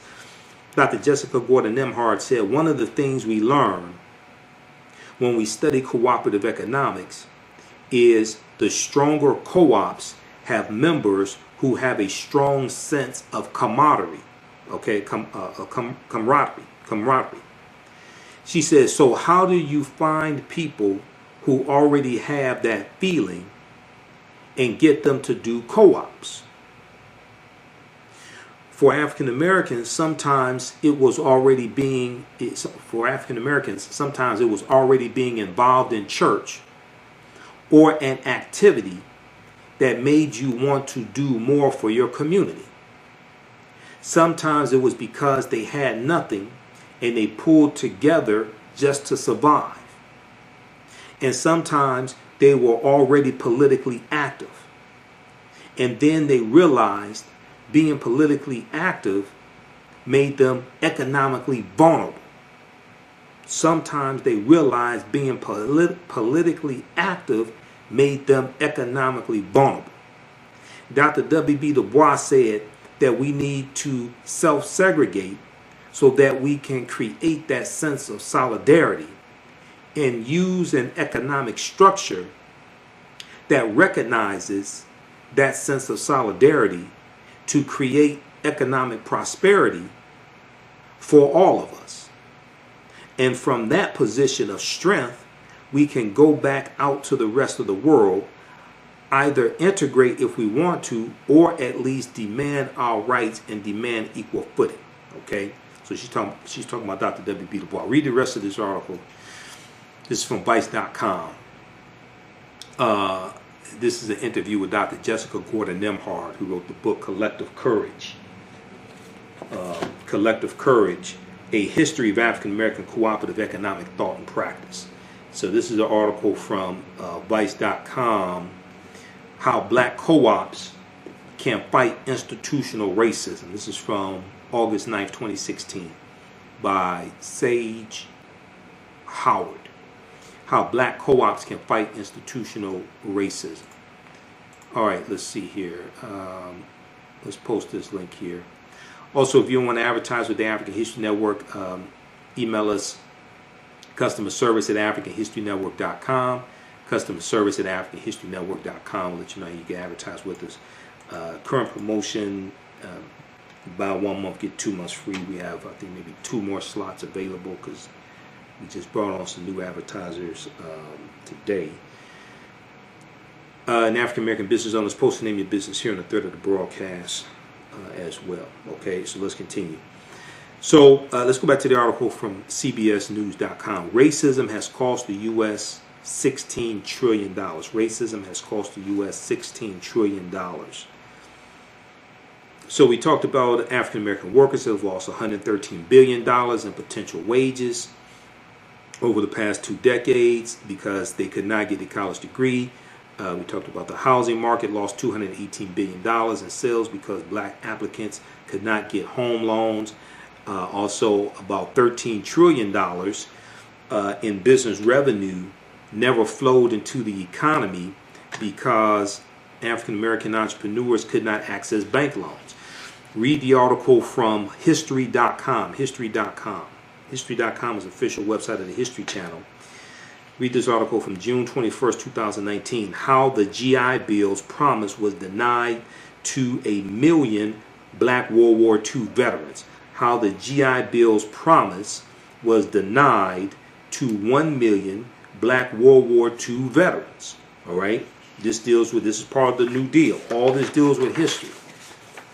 Dr. Jessica Gordon-Nemhard said, one of the things we learn when we study cooperative economics is the stronger co-ops have members who have a strong sense of camaraderie. Okay, camaraderie. She says, so how do you find people who already have that feeling and get them to do co-ops? For African Americans, sometimes it was already being involved in church or an activity that made you want to do more for your community. Sometimes it was because they had nothing and they pulled together just to survive. And sometimes they were already politically active. And then they realized being politically active made them economically vulnerable. Sometimes they realized being politically active made them economically vulnerable. Dr. W.B. Du Bois said that we need to self-segregate so that we can create that sense of solidarity and use an economic structure that recognizes that sense of solidarity to create economic prosperity for all of us. And from that position of strength, we can go back out to the rest of the world, either integrate if we want to, or at least demand our rights and demand equal footing. Okay? So she's talking about Dr. W.B. Du Bois. Read the rest of this article. This is from Vice.com. This is an interview with Dr. Jessica Gordon-Nemhard, who wrote the book Collective Courage. Collective Courage, A History of African American Cooperative Economic Thought and Practice. So this is an article from Vice.com, How Black Co-ops Can Fight Institutional Racism. This is from August 9th, 2016, by Sage Howard. How Black Co-ops Can Fight Institutional Racism. All right, let's see here. Let's post this link here. Also, if you want to advertise with the African History Network, email us customer service at africanhistorynetwork.com. Customer service at africanhistorynetwork.com. We'll let you know you can advertise with us. Current promotion, buy 1 month, get 2 months free. We have, I think, maybe 2 more slots available because we just brought on some new advertisers today. An African American business owners, post the name of your business here on the thread of the broadcast as well. Okay, so let's continue. So let's go back to the article from CBSNews.com. Racism has cost the U.S. $16 trillion. Racism has cost the U.S. $16 trillion. So we talked about African American workers have lost $113 billion in potential wages over the past 2 decades because they could not get a college degree. We talked about the housing market lost $218 billion in sales because black applicants could not get home loans. Also, about $13 trillion in business revenue never flowed into the economy because African American entrepreneurs could not access bank loans. Read the article from History.com. History.com. History.com is the official website of the History Channel. Read this article from June 21st, 2019. How the GI Bill's promise was denied to 1 million black World War II veterans. How the GI Bill's promise was denied to 1 million black World War II veterans. All right? This is part of the New Deal. All this deals with history.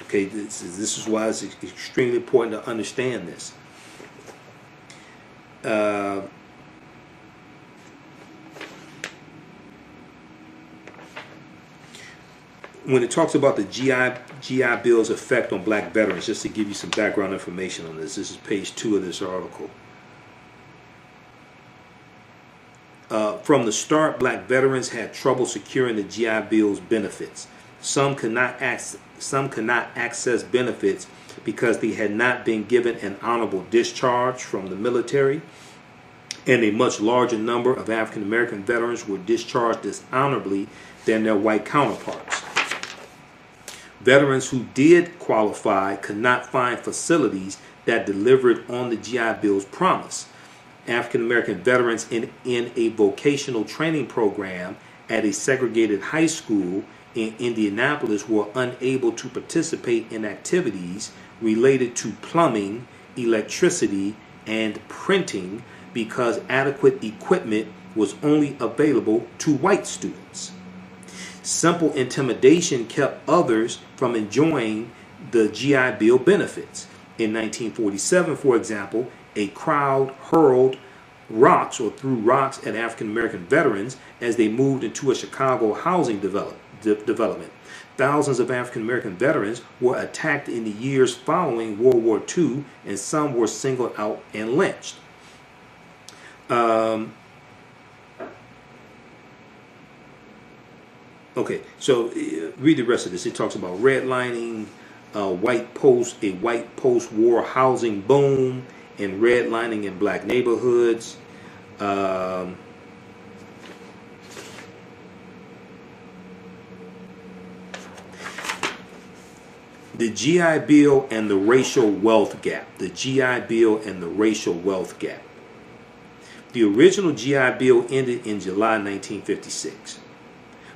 Okay, this is why it's extremely important to understand this. When it talks about the GI Bill's effect on black veterans, just to give you some background information on this, this is page 2 of this article. From the start, black veterans had trouble securing the GI Bill's benefits. Some could not access benefits because they had not been given an honorable discharge from the military, and a much larger number of African American veterans were discharged dishonorably than their white counterparts. Veterans who did qualify could not find facilities that delivered on the GI Bill's promise. African American veterans in a vocational training program at a segregated high school in Indianapolis were unable to participate in activities related to plumbing, electricity, and printing because adequate equipment was only available to white students. Simple intimidation kept others from enjoying the GI Bill benefits. In 1947, for example, a crowd hurled rocks or threw rocks at African American veterans as they moved into a Chicago housing development. Thousands of African American veterans were attacked in the years following World War II, and some were singled out and lynched. Okay, so read the rest of this. It talks about redlining, a white post-war housing boom, and redlining in black neighborhoods. The GI Bill and the racial wealth gap. The GI Bill and the racial wealth gap. The original GI Bill ended in July 1956.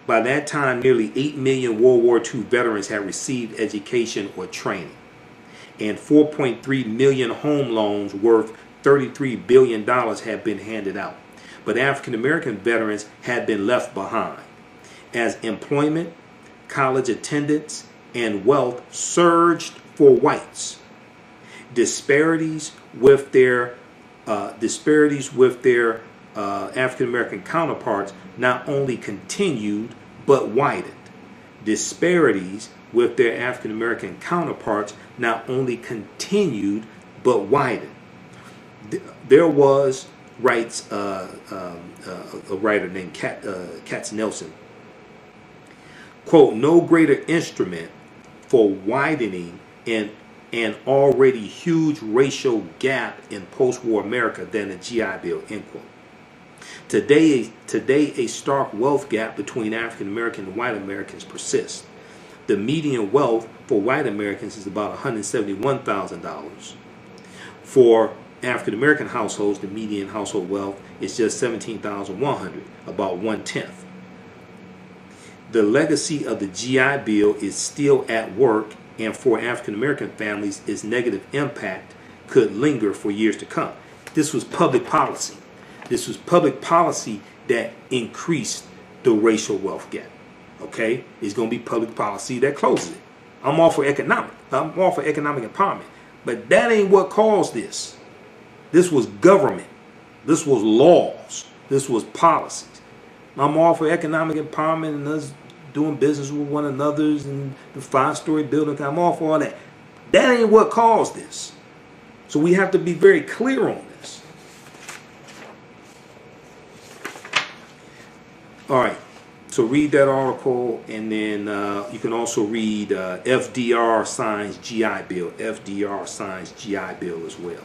By that time, nearly 8 million World War II veterans had received education or training, and 4.3 million home loans worth $33 billion had been handed out. But African American veterans had been left behind, as employment, college attendance, and wealth surged for whites. Disparities with their African American counterparts not only continued but widened. Disparities with their African American counterparts not only continued but widened. There was, writes a writer named Katz Nelson, quote, no greater instrument for widening an already huge racial gap in post-war America than the GI Bill, end quote. Today, a stark wealth gap between African American and white Americans persists. The median wealth for white Americans is about $171,000. For African American households, the median household wealth is just $17,100, about 1/10. The legacy of the GI Bill is still at work, and for African American families, its negative impact could linger for years to come. This was public policy. This was public policy that increased the racial wealth gap. Okay? It's going to be public policy that closes it. I'm all for economic empowerment. But that ain't what caused this. This was government. This was laws. This was policies. I'm all for economic empowerment and us doing business with one another and the 5-story building. I'm all for all that. That ain't what caused this. So we have to be very clear on this. All right. So read that article, and then you can also read FDR signs GI Bill. FDR signs GI Bill as well.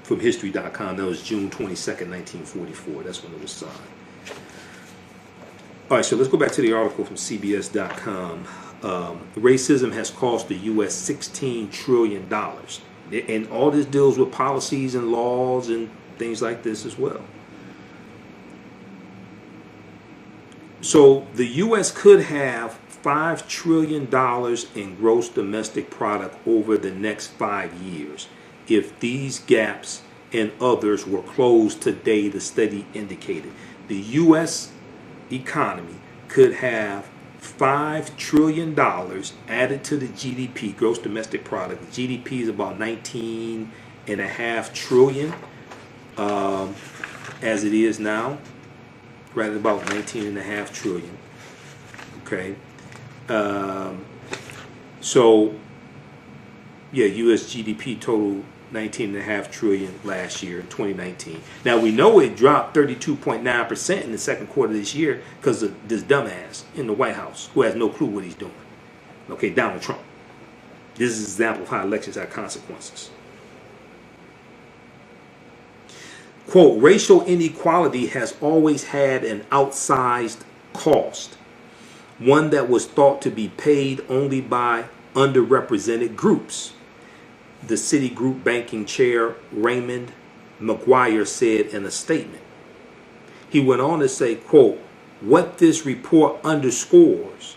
From history.com. That was June 22nd, 1944. That's when it was signed. All right, so let's go back to the article from CBS.com. Racism has cost the U.S. $16 trillion. And all this deals with policies and laws and things like this as well. So the U.S. could have $5 trillion in gross domestic product over the next 5 years if these gaps and others were closed today, the study indicated. The U.S. economy could have $5 trillion added to the GDP, gross domestic product. The GDP is about $19.5 trillion as it is now. Right at about $19.5 trillion. Okay. So, yeah, U.S. GDP totaled $19.5 trillion last year in 2019. Now, we know it dropped 32.9% in the second quarter of this year because of this dumbass in the White House who has no clue what he's doing. Okay, Donald Trump. This is an example of how elections have consequences. Quote, racial inequality has always had an outsized cost, one that was thought to be paid only by underrepresented groups, the Citigroup banking chair Raymond McGuire said in a statement. He went on to say, quote, what this report underscores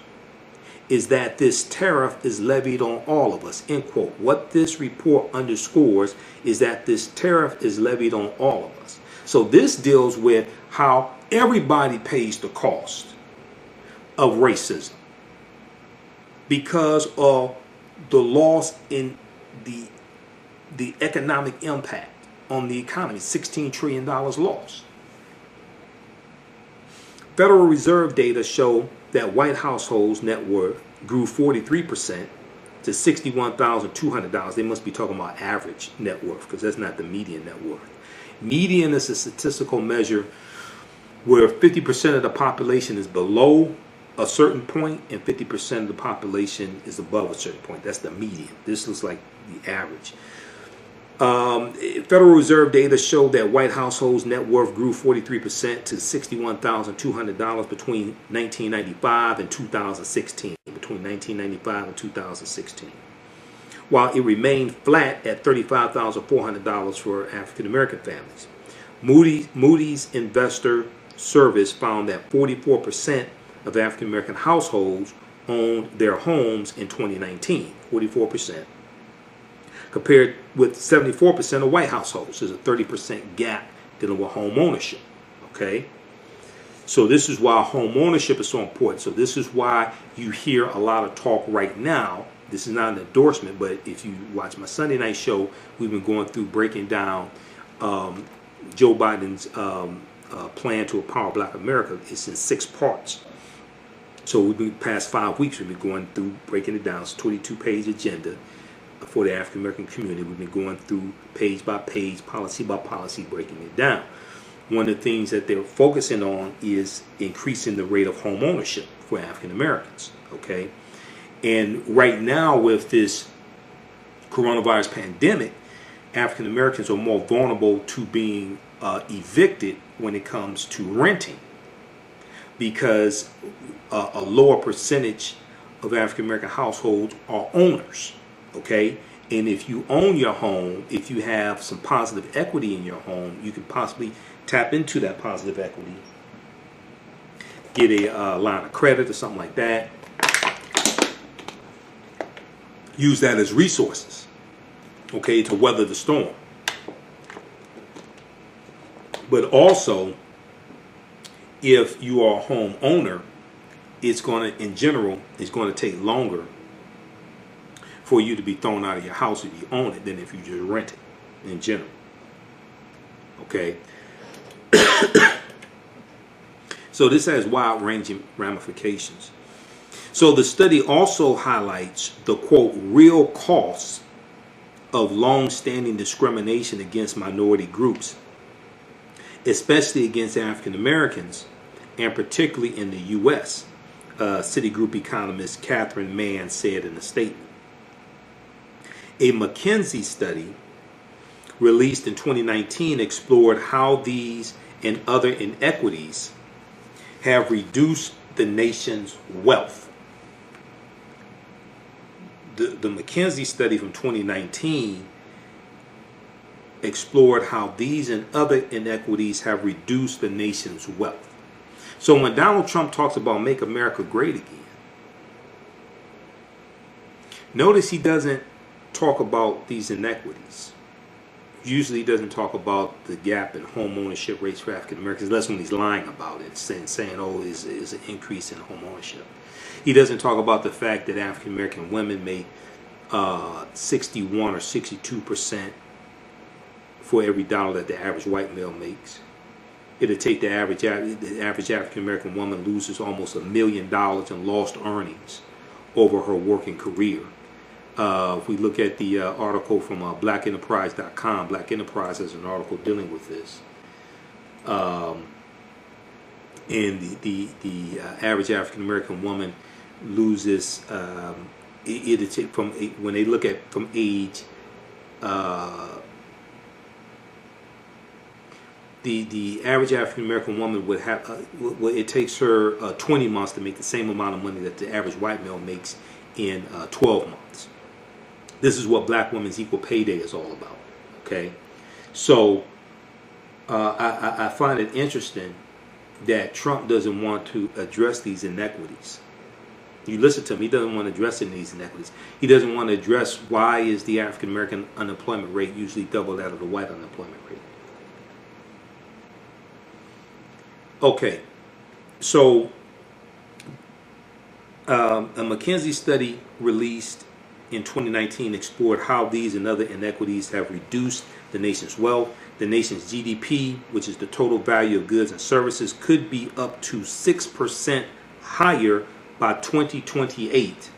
is that this tariff is levied on all of us, end quote. What this report underscores is that this tariff is levied on all of us. So this deals with how everybody pays the cost of racism because of the loss in the economic impact on the economy. $16 trillion lost. Federal Reserve data show that white households' net worth grew 43% to $61,200. They must be talking about average net worth because that's not the median net worth. Median is a statistical measure where 50% of the population is below a certain point and 50% of the population is above a certain point. That's the median. This looks like the average. Federal Reserve data showed that white households' net worth grew 43% to $61,200 between 1995 and 2016. Between 1995 and 2016. While it remained flat at $35,400 for African American families. Moody's Investor Service found that 44% of African American households owned their homes in 2019. 44%. Compared with 74% of white households. There's a 30% gap dealing with home ownership. Okay? So this is why home ownership is so important. So this is why you hear a lot of talk right now. This is not an endorsement, but if you watch my Sunday night show, we've been going through breaking down Joe Biden's plan to empower Black America. It's in 6 parts. So we've been past 5 weeks. We've been going through breaking it down. It's a 22-page agenda for the African American community. We've been going through page by page, policy by policy, breaking it down. One of the things that they're focusing on is increasing the rate of home ownership for African Americans. Okay, and right now with this coronavirus pandemic, African Americans are more vulnerable to being evicted when it comes to renting because a lower percentage of African American households are owners. Okay, and if you own your home, if you have some positive equity in your home, you can possibly tap into that positive equity, get a line of credit or something like that, use that as resources, okay, to weather the storm. But also, if you are a home owner, it's going to, in general, it's going to take longer for you to be thrown out of your house if you own it than if you just rent it in general. Okay. So this has wide-ranging ramifications. So the study also highlights the, quote, real costs of long-standing discrimination against minority groups, especially against African Americans, and particularly in the U.S., Citigroup economist Catherine Mann said in a statement. A McKinsey study released in 2019 explored how these and other inequities have reduced the nation's wealth. The McKinsey study from 2019 explored how these and other inequities have reduced the nation's wealth. So when Donald Trump talks about make America great again, notice he doesn't talk about these inequities. Usually he doesn't talk about the gap in home ownership rates for African Americans, unless when he's lying about it, saying oh, is an increase in home ownership. He doesn't talk about the fact that African American women make 61 or 62% for every dollar that the average white male makes. It'll take the average African American woman loses almost $1 million in lost earnings over her working career. If we look at the article from blackenterprise.com, Black Enterprise has an article dealing with this. And the average African American woman loses, it'll take from, when they look at from age, the average African American woman would have, it takes her 20 months to make the same amount of money that the average white male makes in 12 months. This is what Black Women's Equal Pay Day is all about. Okay, so I find it interesting that Trump doesn't want to address these inequities. You listen to him, he doesn't want to address any of these inequities. He doesn't want to address why is the African American unemployment rate usually double that of the white unemployment rate. Okay, so a McKinsey study released in 2019 explored how these and other inequities have reduced the nation's wealth. The nation's GDP, which is the total value of goods and services, could be up to 6% higher by 2028.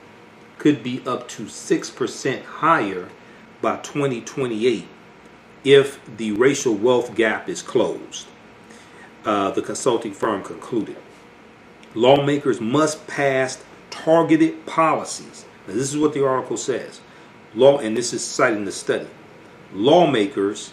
Could be up to 6% higher by 2028 if the racial wealth gap is closed. The consulting firm concluded. Lawmakers must pass targeted policies. Now, this is what the article says. And this is citing the study. Lawmakers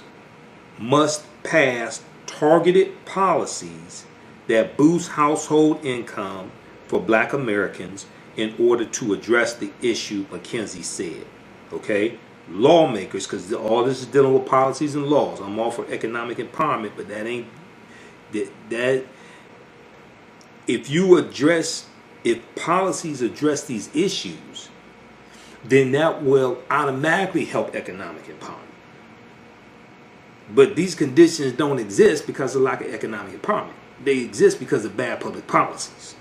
must pass targeted policies that boost household income for Black Americans in order to address the issue, McKinsey said. Okay? Lawmakers, because all this is dealing with policies and laws. I'm all for economic empowerment, but that ain't that. If policies address these issues, then that will automatically help economic empowerment. But these conditions don't exist because of lack of economic empowerment. They exist because of bad public policies.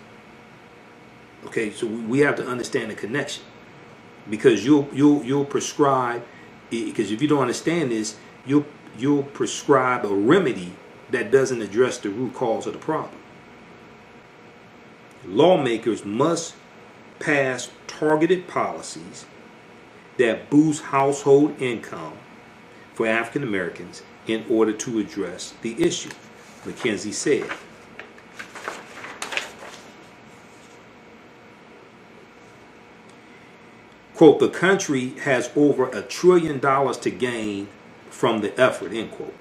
Okay, so we have to understand the connection, because you'll prescribe, because if you don't understand this, you'll prescribe a remedy that doesn't address the root cause of the problem. Lawmakers must pass targeted policies that boost household income for African Americans in order to address the issue, McKinsey said. Quote, the country has over $1 trillion to gain from the effort, end quote.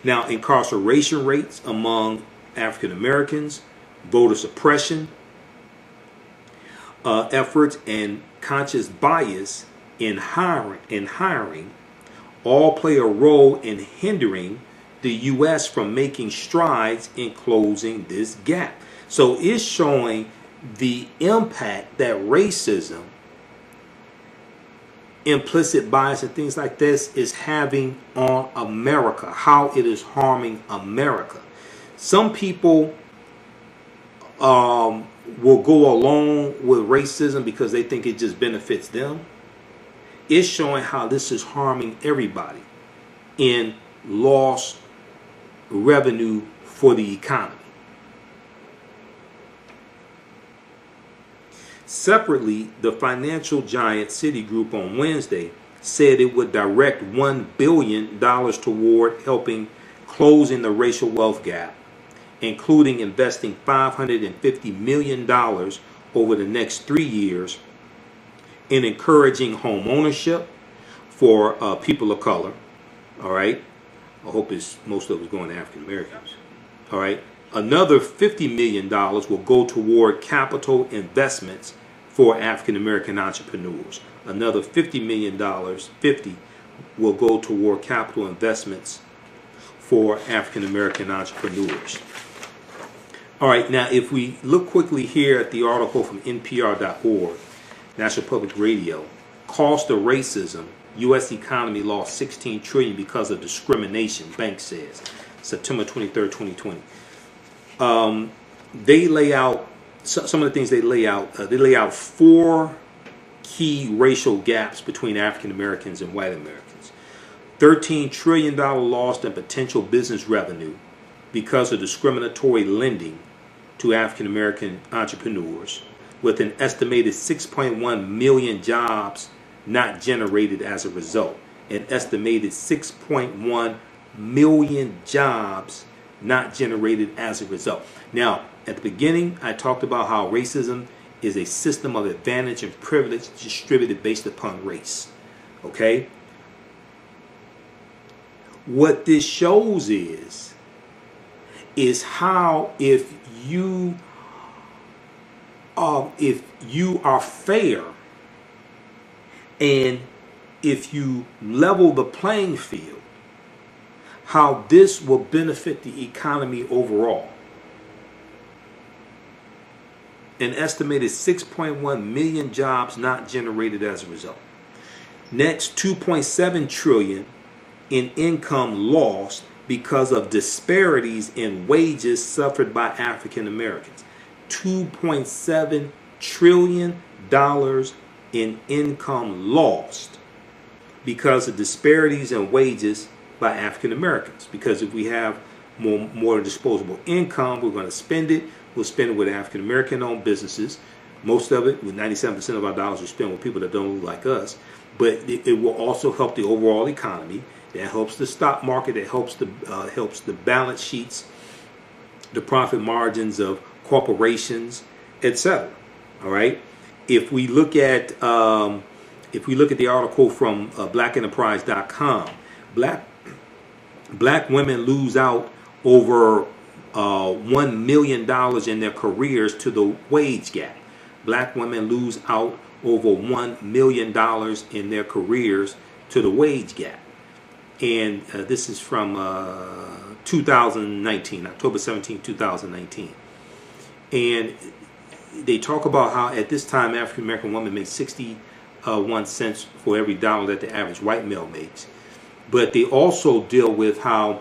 Now, incarceration rates among African Americans, voter suppression efforts, and conscious bias in hiring all play a role in hindering the U.S. from making strides in closing this gap. So it's showing the impact that racism, implicit bias, and things like this is having on America, how it is harming America. Some people will go along with racism because they think it just benefits them. It's showing how this is harming everybody in lost revenue for the economy. Separately, the financial giant Citigroup on Wednesday said it would direct $1 billion toward helping closing the racial wealth gap, including investing $550 million over the next 3 years in encouraging home ownership for people of color. All right. I hope most of it's going to African Americans. All right. Another $50 million will go toward capital investments for African American entrepreneurs. Another $50 million, will go toward capital investments for African American entrepreneurs. All right, now if we look quickly here at the article from NPR.org, National Public Radio, cost of racism, U.S. economy lost $16 trillion because of discrimination, bank says, September 23rd, 2020. They lay out some of the things they lay out. They lay out 4 key racial gaps between African Americans and white Americans. $13 trillion lost in potential business revenue because of discriminatory lending to African American entrepreneurs, with an estimated 6.1 million jobs not generated as a result. An estimated 6.1 million jobs not generated as a result. Now, at the beginning, I talked about how racism is a system of advantage and privilege distributed based upon race. Okay? What this shows is how if you are fair and if you level the playing field, how this will benefit the economy overall. An estimated 6.1 million jobs not generated as a result. Next, 2.7 trillion in income lost because of disparities in wages suffered by African Americans. $2.7 trillion in income lost because of disparities in wages by African Americans. Because if we have more disposable income, we're going to spend it. We'll spend it with African American owned businesses. Most of it, with 97% of our dollars, we spend with people that don't look like us. But it will also help the overall economy. That helps the stock market. That helps the balance sheets, the profit margins of corporations, etc. All right. If we look at the article from blackenterprise.com, black women lose out over $1 million in their careers to the wage gap. Black women lose out over $1 million in their careers to the wage gap. And this is from 2019, October 17, 2019. And they talk about how at this time African American women make 61 cents for every dollar that the average white male makes. But they also deal with how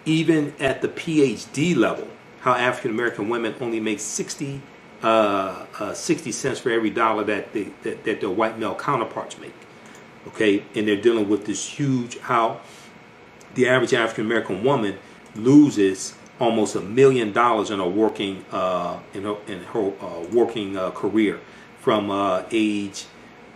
even at the PhD level, how African American women only make 60 cents for every dollar that their white male counterparts make. Okay, and they're dealing with this huge, how the average African American woman loses almost $1 million in her working career from age.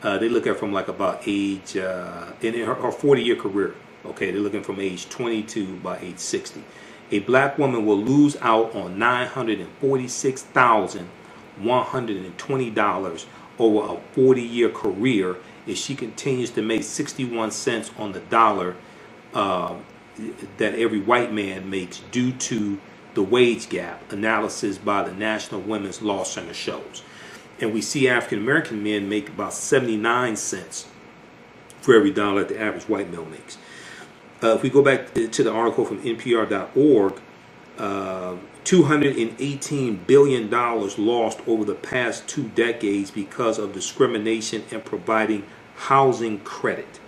They look at from like about age in her 40-year career. Okay, they're looking from age 22 by age 60. A black woman will lose out on $946,120 over a 40-year career if she continues to make 61 cents on the dollar that every white man makes due to the wage gap analysis by the National Women's Law Center shows. And we see African American men make about 79 cents for every dollar that the average white male makes. If we go back to the article from NPR.org, $218 billion lost over the past 2 decades because of discrimination in providing housing credit.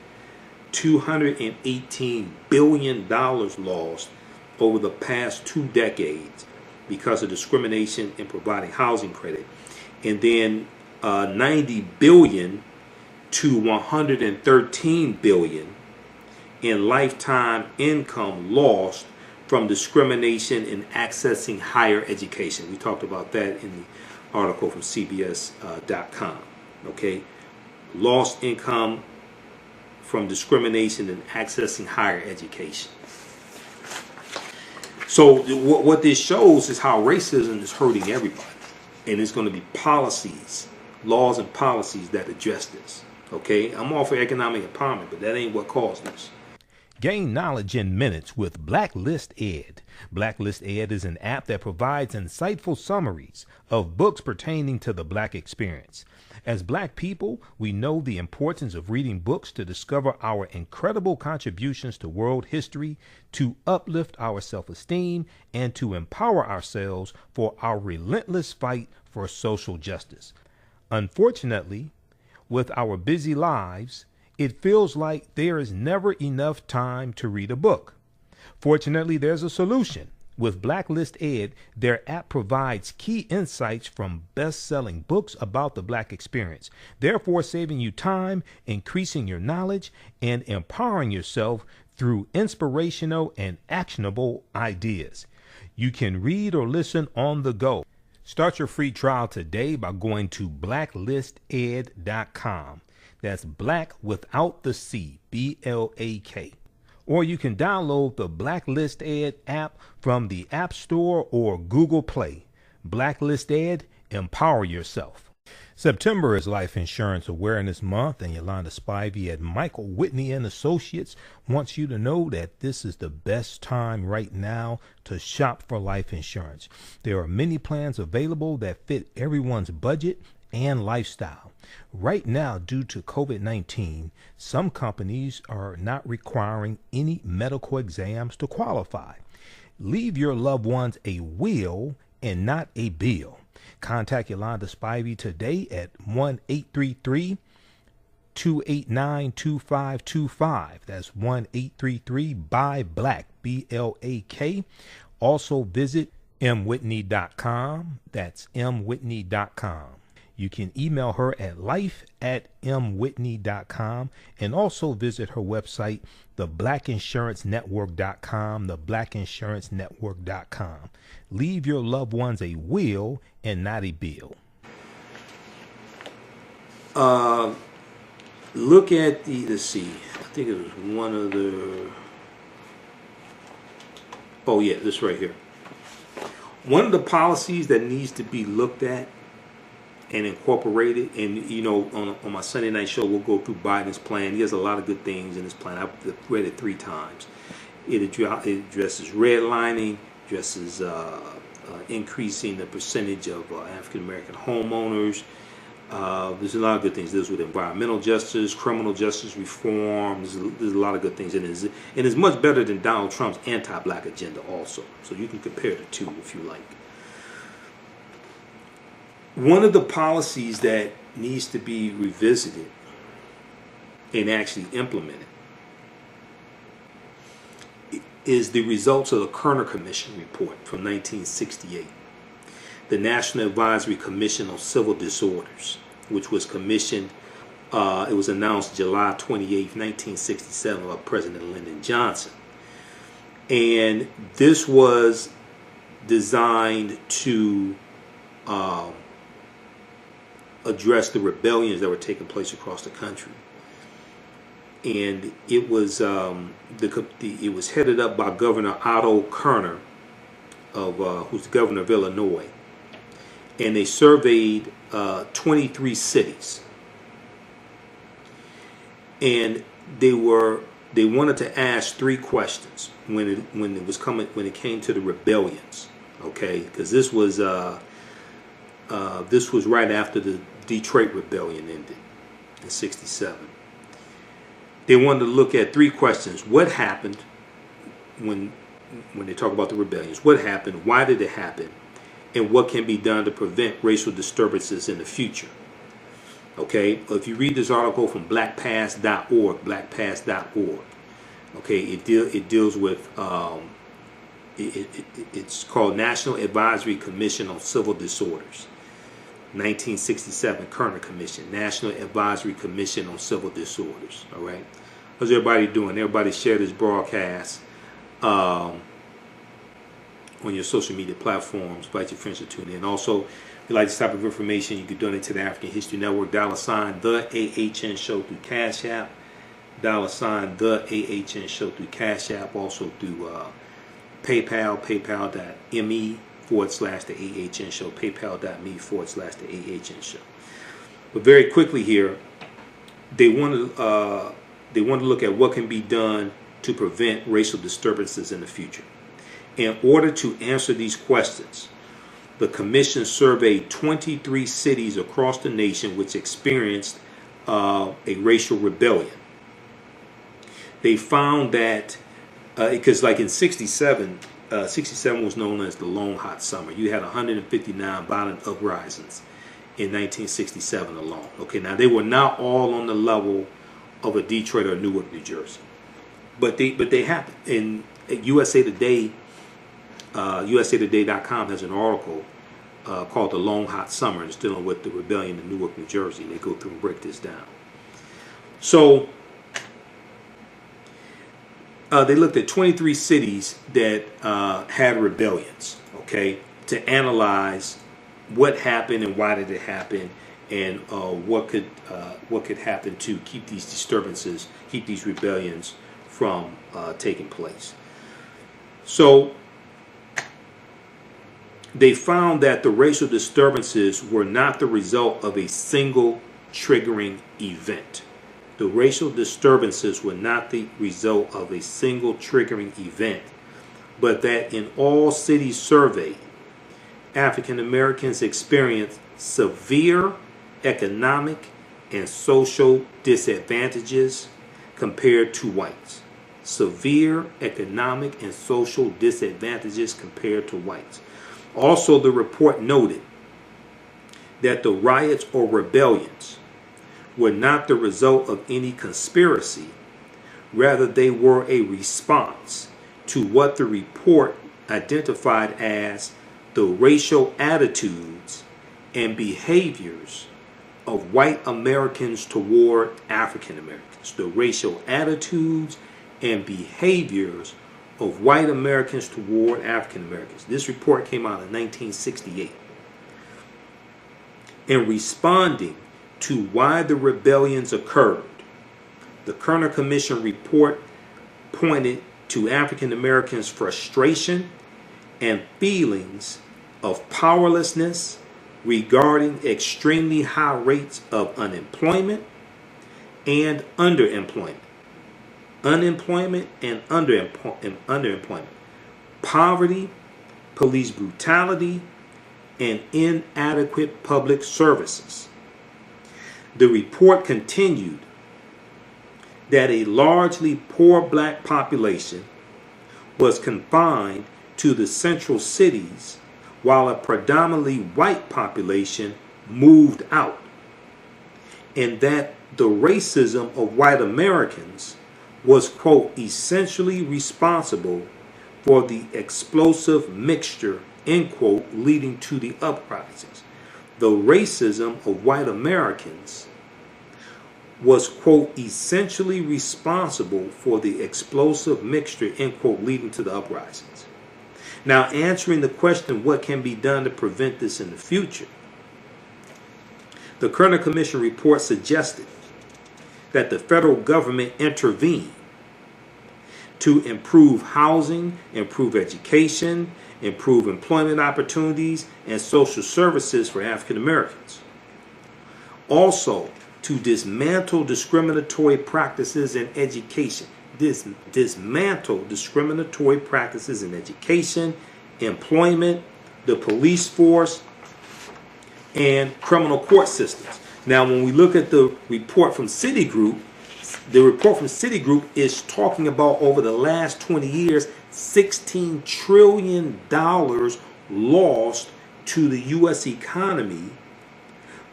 $218 billion lost over the past 2 decades because of discrimination in providing housing credit. And then 90 billion to 113 billion in lifetime income lost from discrimination in accessing higher education. We talked about that in the article from CBS.com. Okay, lost income from discrimination in accessing higher education. So what this shows is how racism is hurting everybody, and it's going to be policies, laws and policies that address this. Okay, I'm all for economic empowerment, but that ain't what caused this. Gain knowledge in minutes with Blacklist Ed. Blacklist Ed is an app that provides insightful summaries of books pertaining to the Black experience. As Black people, we know the importance of reading books to discover our incredible contributions to world history, to uplift our self-esteem, and to empower ourselves for our relentless fight for social justice. Unfortunately, with our busy lives, it feels like there is never enough time to read a book. Fortunately, there's a solution. With Blacklist Ed, their app provides key insights from best-selling books about the Black experience, therefore saving you time, increasing your knowledge, and empowering yourself through inspirational and actionable ideas. You can read or listen on the go. Start your free trial today by going to blacklisted.com. That's black without the C, BLAK. Or you can download the Blacklist Ed app from the App Store or Google Play. Blacklist Ed, empower yourself. September is Life Insurance Awareness Month, and Yolanda Spivey at Michael Whitney and Associates wants you to know that this is the best time right now to shop for life insurance. There are many plans available that fit everyone's budget and lifestyle. Right now, due to COVID-19, some companies are not requiring any medical exams to qualify. Leave your loved ones a will and not a bill. Contact Yolanda Spivey today at 1-833-289-2525. That's 1-833-BUY-BLACK, BLAK. Also visit mwhitney.com. That's mwhitney.com. You can email her at life@mwhitney.com, and also visit her website, theblackinsurancenetwork.com, theblackinsurancenetwork.com. Leave your loved ones a will and not a bill. Look at let's see, I think it was one of the, oh yeah, this right here. One of the policies that needs to be looked at and incorporated, and on my Sunday night show, we'll go through Biden's plan. He has a lot of good things in his plan. I've read it 3 times. It addresses redlining, addresses increasing the percentage of African American homeowners. There's a lot of good things. There's with environmental justice, criminal justice reform. There's a lot of good things, and it's much better than Donald Trump's anti-black agenda also. So you can compare the two if you like. One of the policies that needs to be revisited and actually implemented is the results of the Kerner Commission report from 1968. The National Advisory Commission on Civil Disorders, which was commissioned, it was announced July 28, 1967 by President Lyndon Johnson. And this was designed to address the rebellions that were taking place across the country. And it was it was headed up by Governor Otto Kerner, who's the governor of Illinois. And they surveyed 23 cities, and they wanted to ask 3 questions when it came to the rebellions. Okay, because this was right after the Detroit Rebellion ended in '67. They wanted to look at 3 questions: what happened when they talk about the rebellions? What happened? Why did it happen? And what can be done to prevent racial disturbances in the future? Okay, if you read this article from blackpast.org, okay, it deals with it's called National Advisory Commission on Civil Disorders, 1967 Kerner Commission, National Advisory Commission on Civil Disorders. All right, how's everybody doing? Everybody share this broadcast on your social media platforms. Invite your friends to tune in. Also, if you like this type of information, you can donate to the African History Network, $ the AHN Show through Cash App, $ the AHN Show through Cash App, also through PayPal, paypal.me/the AHN Show, paypal.me/the AHN Show. But very quickly here, they want to look at what can be done to prevent racial disturbances in the future. In order to answer these questions, the commission surveyed 23 cities across the nation which experienced a racial rebellion. They found that, because like in '67, 67 was known as the Long Hot Summer. You had 159 violent uprisings in 1967 alone. Okay, now they were not all on the level of a Detroit or Newark, New Jersey, but they happened. In USA Today, USAtoday.com has an article called "The Long Hot Summer." It's dealing with the rebellion in Newark, New Jersey. They go through and break this down. So they looked at 23 cities that had rebellions, okay, to analyze what happened and why did it happen, and what could happen to keep these disturbances, keep these rebellions from taking place. So they found that the racial disturbances were not the result of a single triggering event. The racial disturbances were not the result of a single triggering event, but that in all cities surveyed, African Americans experienced severe economic and social disadvantages compared to whites. Severe economic and social disadvantages compared to whites. Also, the report noted that the riots or rebellions were not the result of any conspiracy. Rather, they were a response to what the report identified as the racial attitudes and behaviors of white Americans toward African Americans. The racial attitudes and behaviors of white Americans toward African Americans. This report came out in 1968. In responding to why the rebellions occurred, the Kerner Commission report pointed to African Americans' frustration and feelings of powerlessness regarding extremely high rates of unemployment and underemployment. Unemployment and underemployment. Poverty, police brutality, and inadequate public services. The report continued that a largely poor black population was confined to the central cities while a predominantly white population moved out, and that the racism of white Americans was, quote, essentially responsible for the explosive mixture, end quote, leading to the uprisings. The racism of white Americans was, quote, essentially responsible for the explosive mixture, end quote, leading to the uprisings. Now, answering the question, what can be done to prevent this in the future? The Kerner Commission report suggested that the federal government intervene to improve housing, improve education, improve employment opportunities, and social services for African Americans. Also, to dismantle discriminatory practices in education. Dismantle discriminatory practices in education, employment, the police force, and criminal court systems. Now, when we look at the report from Citigroup, the report from Citigroup is talking about over the last 20 years, $16 trillion lost to the U.S. economy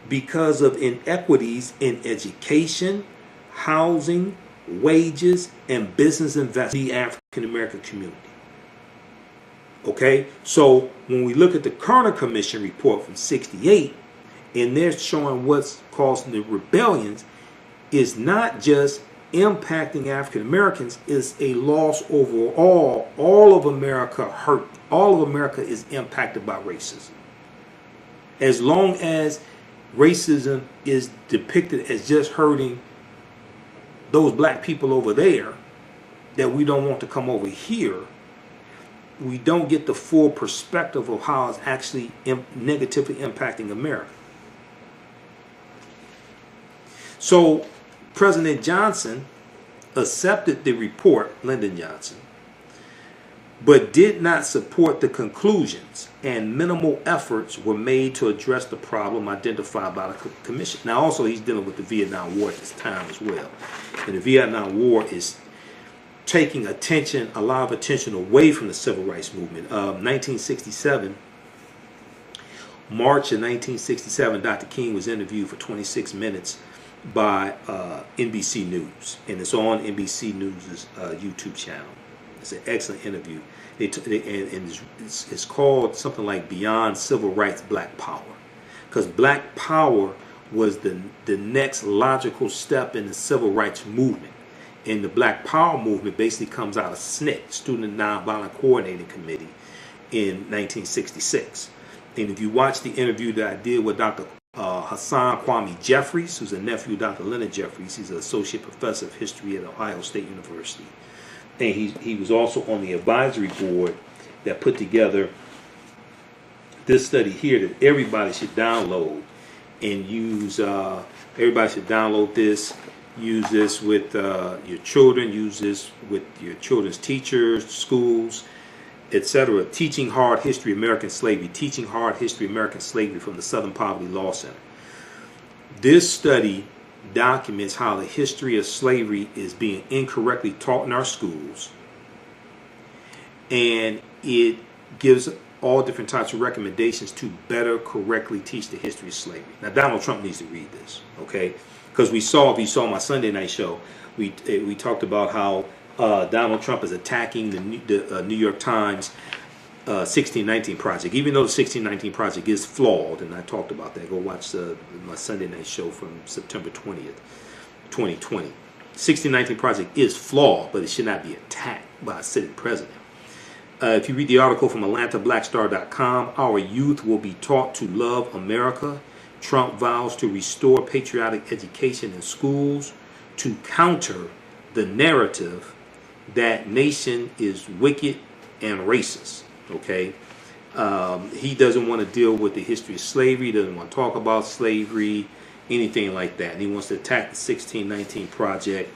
because of inequities in education, housing, wages, and business investment in the African American community. Okay, so when we look at the Kerner Commission report from '68, and they're showing what's causing the rebellions, is not just impacting African Americans, is a loss overall. All of America hurt. All of America is impacted by racism. As long as racism is depicted as just hurting those black people over there that we don't want to come over here, we don't get the full perspective of how it's actually negatively impacting America. So President Johnson accepted the report, Lyndon Johnson, but did not support the conclusions, and minimal efforts were made to address the problem identified by the commission. Now, also, he's dealing with the Vietnam War at this time as well. And the Vietnam War is taking attention, a lot of attention away from the civil rights movement. 1967, March of 1967, Dr. King was interviewed for 26 minutes by NBC News, and it's on NBC News' YouTube channel. It's an excellent interview. It's called something like Beyond Civil Rights, Black Power, because Black Power was the next logical step in the civil rights movement. And the Black Power movement basically comes out of SNCC, Student Nonviolent Coordinating Committee, in 1966. And if you watch the interview that I did with Dr. Hassan Kwame Jeffries, who's a nephew of Dr. Leonard Jeffries, he's an associate professor of history at Ohio State University. And he was also on the advisory board that put together this study here that everybody should download and use. Everybody should download this, use this with your children, use this with your children's teachers, schools, etc. Teaching Hard History American Slavery, Teaching Hard History American Slavery from the Southern Poverty Law Center. This study documents how the history of slavery is being incorrectly taught in our schools, and it gives all different types of recommendations to better correctly teach the history of slavery. Now, Donald Trump needs to read this, okay? Because if you saw my Sunday night show, we talked about how Donald Trump is attacking the New York Times 1619 project, even though the 1619 project is flawed, and I talked about that. Go watch my Sunday night show from September 20th, 2020. 1619 project is flawed, but it should not be attacked by a sitting president. If you read the article from AtlantaBlackStar.com, our youth will be taught to love America. Trump vows to restore patriotic education in schools to counter the narrative that nation is wicked and racist. Okay, he doesn't want to deal with the history of slavery. He doesn't want to talk about slavery, anything like that. And he wants to attack the 1619 project.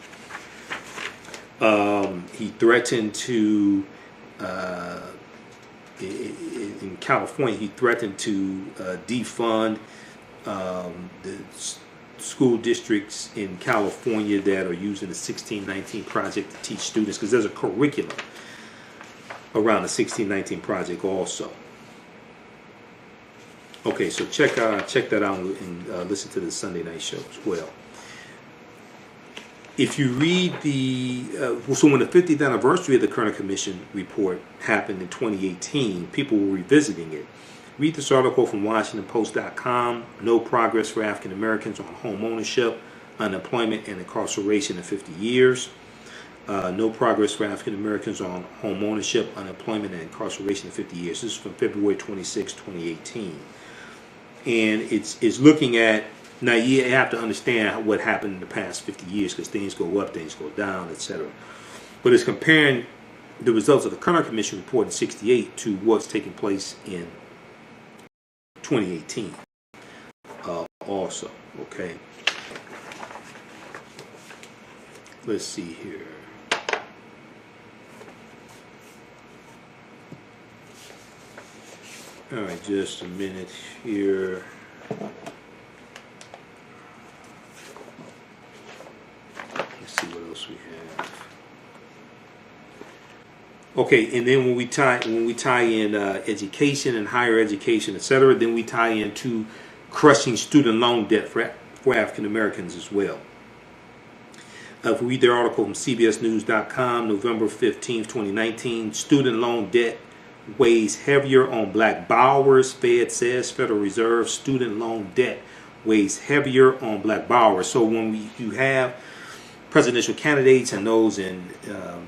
He threatened to, in California, he threatened to defund the school districts in California that are using the 1619 project to teach students, because there's a curriculum around the 1619 project also. Okay, so check that out and listen to the Sunday night show as well. If you read so when the 50th anniversary of the Kerner Commission report happened in 2018, people were revisiting it. Read this article from WashingtonPost.com. No progress for African Americans on home ownership, unemployment, and incarceration in 50 years. No progress for African Americans on home ownership, unemployment, and incarceration in 50 years. This is from February 26, 2018. And it's looking at, now you have to understand what happened in the past 50 years, because things go up, things go down, etc. But it's comparing the results of the Kerner Commission report in 68 to what's taking place in 2018 also. Okay. Let's see here. All right, just a minute here. Let's see what else we have. Okay, and then when we tie in education and higher education, etc., then we tie into crushing student loan debt for African Americans as well. If we read their article from CBSNews.com, November 15th, 2019, student loan debt weighs heavier on black borrowers. Fed says Federal Reserve student loan debt weighs heavier on black borrowers. So when you have presidential candidates and those in the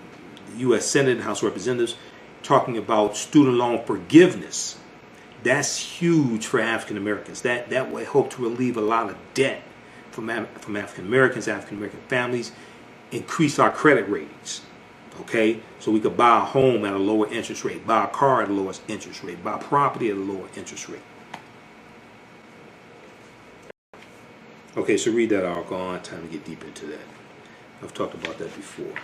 U.S. Senate and House of Representatives talking about student loan forgiveness, that's huge for African Americans. That will help to relieve a lot of debt from African Americans, African American families, increase our credit ratings. Okay, so we could buy a home at a lower interest rate, buy a car at a lower interest rate, buy property at a lower interest rate. Okay, so read that article on. Time to get deep into that. I've talked about that before.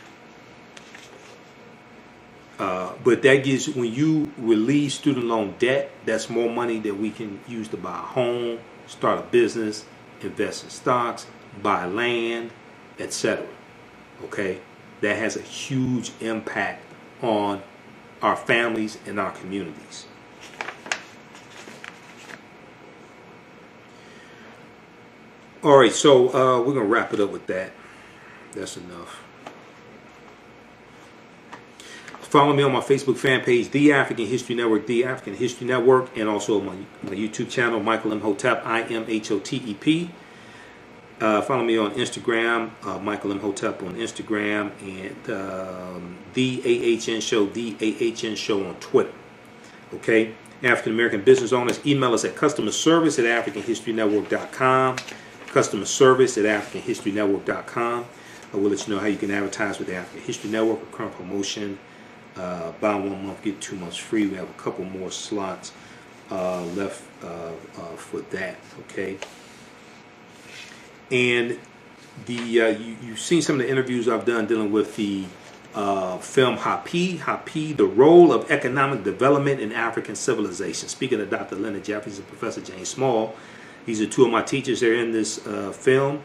But that gives, when you relieve student loan debt, that's more money that we can use to buy a home, start a business, invest in stocks, buy land, etc. Okay? That has a huge impact on our families and our communities. All right, so we're going to wrap it up with that. That's enough. Follow me on my Facebook fan page, The African History Network, The African History Network, and also my YouTube channel, Michael Imhotep, IMHOTEP. Follow me on Instagram, Michael Imhotep on Instagram, and The AHN Show, The AHN Show on Twitter. Okay? African American business owners, email us at customerservice@africanhistorynetwork.com. Customerservice@africanhistorynetwork.com. We'll let you know how you can advertise with the African History Network, a current promotion. Buy 1 month, get 2 months free. We have a couple more slots left for that. Okay? And you've seen some of the interviews I've done dealing with the film Hapi, the role of economic development in African civilization. Speaking of Dr. Leonard Jeffries and Professor James Small, these are two of my teachers. They're in this film.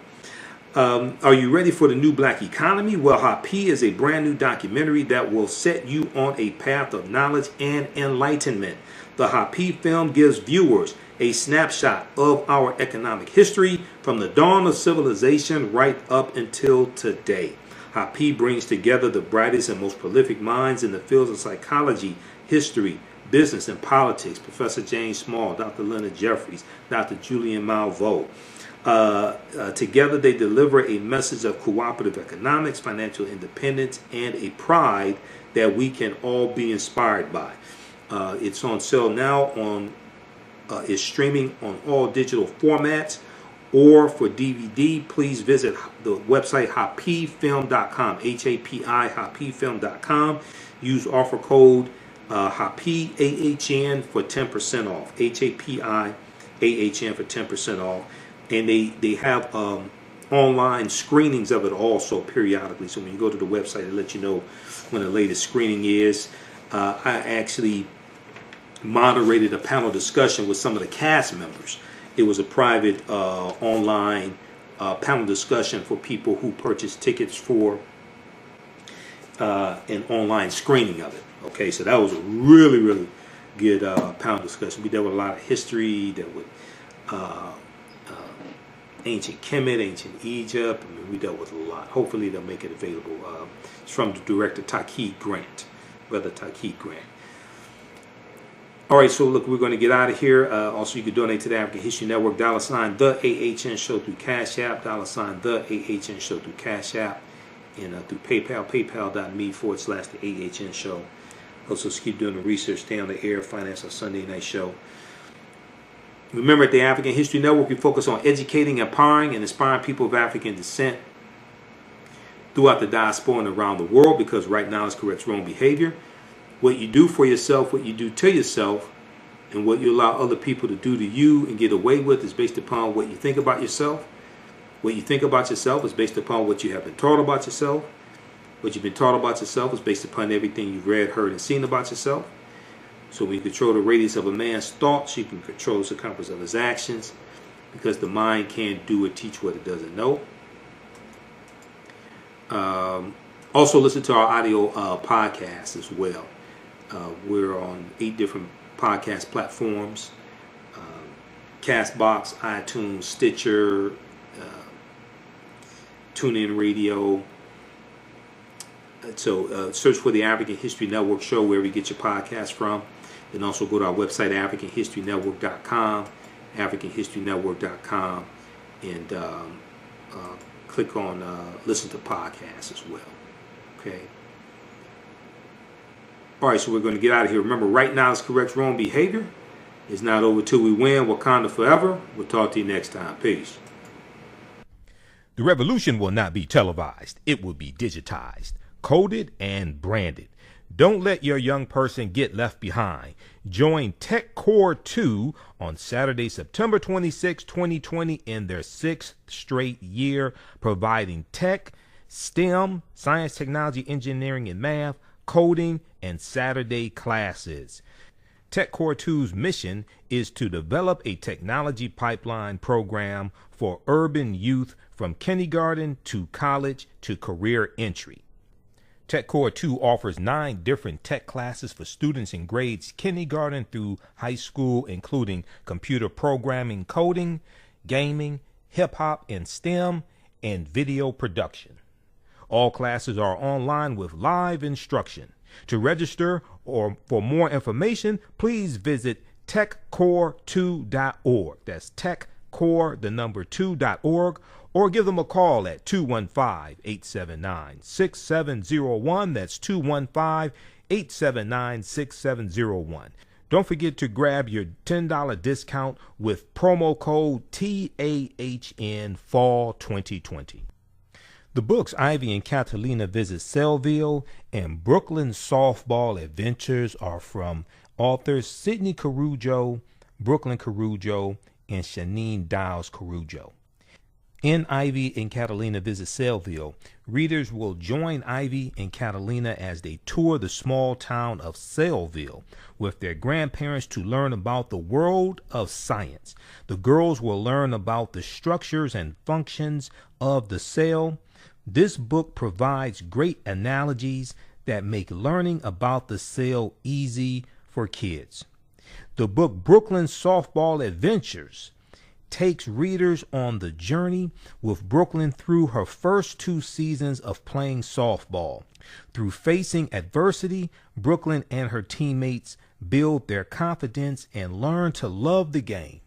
Are you ready for the new black economy? Well, Happy is a brand new documentary that will set you on a path of knowledge and enlightenment. The Happy film gives viewers a snapshot of our economic history from the dawn of civilization right up until today. Happy brings together the brightest and most prolific minds in the fields of psychology, history, business, and politics. Professor James Small, Dr. Leonard Jeffries, Dr. Julian Malveaux. Together they deliver a message of cooperative economics, financial independence, and a pride that we can all be inspired by. It's on sale now is streaming on all digital formats, or for DVD, please visit the website happyfilm.com, H-A-P-I, happyfilm.com. Use offer code HAPI, AHN for 10% off, H-A-P-I, AHN for 10% off. And they have online screenings of it also periodically. So when you go to the website, it lets you know when the latest screening is. I actually moderated a panel discussion with some of the cast members. It was a private online panel discussion for people who purchased tickets for an online screening of it. Okay, so that was a really, really good panel discussion. We dealt with a lot of history, dealt with ancient Kemet, ancient Egypt. I mean, we dealt with a lot. Hopefully they'll make it available. It's from the director Taki Grant, Brother Taki Grant. All right, so look, we're going to get out of here. Also, you can donate to the African History Network, $ the AHN Show through Cash App, $ the AHN Show through Cash App, and through PayPal, paypal.me/the AHN Show. Also, keep doing the research, stay on the air, finance our Sunday night show. Remember, at the African History Network, we focus on educating, empowering, and inspiring people of African descent throughout the diaspora and around the world, because right now it corrects wrong behavior. What you do for yourself, what you do to yourself, and what you allow other people to do to you and get away with is based upon what you think about yourself. What you think about yourself is based upon what you have been taught about yourself. What you've been taught about yourself is based upon everything you've read, heard, and seen about yourself. So when you control the radius of a man's thoughts, you can control the circumference of his actions, because the mind can't do or teach what it doesn't know. Also, listen to our audio podcast as well. We're on 8 different podcast platforms: Castbox, iTunes, Stitcher, TuneIn Radio. So search for the African History Network Show wherever you get your podcast from. Then also go to our website, AfricanHistoryNetwork.com, AfricanHistoryNetwork.com, and click on listen to podcasts as well. Okay. All right, so we're going to get out of here. Remember, right now is correct wrong behavior. It's not over till we win. Wakanda forever. We'll talk to you next time. Peace. The revolution will not be televised. It will be digitized, coded, and branded. Don't let your young person get left behind. Join Tech Core 2 on Saturday, September 26, 2020 in their 6th straight year, providing tech, STEM, science, technology, engineering, and math, coding, and Saturday classes. Tech Core 2's mission is to develop a technology pipeline program for urban youth from kindergarten to college to career entry. Tech Core 2 offers 9 different tech classes for students in grades kindergarten through high school, including computer programming, coding, gaming, hip-hop and STEM, and video production. All classes are online with live instruction. To register or for more information, please visit techcore2.org. That's techcore2.org, or give them a call at 215-879-6701. That's 215-879-6701. Don't forget to grab your $10 discount with promo code TAHN Fall 2020. The books Ivy and Catalina Visit Sellville and Brooklyn Softball Adventures are from authors Sidney Carujo, Brooklyn Carujo, and Shanine Dowes Carujo. In Ivy and Catalina Visit Sellville, readers will join Ivy and Catalina as they tour the small town of Sellville with their grandparents to learn about the world of science. The girls will learn about the structures and functions of the cell. This book provides great analogies that make learning about the cell easy for kids. The book Brooklyn Softball Adventures takes readers on the journey with Brooklyn through her first 2 seasons of playing softball. Through facing adversity, Brooklyn and her teammates build their confidence and learn to love the game.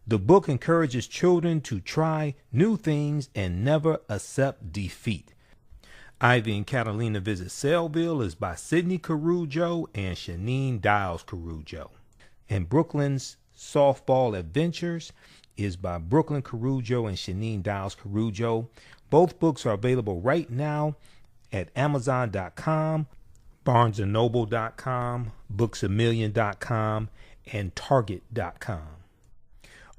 The book encourages children to try new things and never accept defeat. Ivy and Catalina Visit Sellville is by Sidney Carujo and Shanine Dials Carujo. And Brooklyn's Softball Adventures is by Brooklyn Carujo and Shanine Dials Carujo. Both books are available right now at Amazon.com, BarnesandNoble.com, BooksAMillion.com, and Target.com.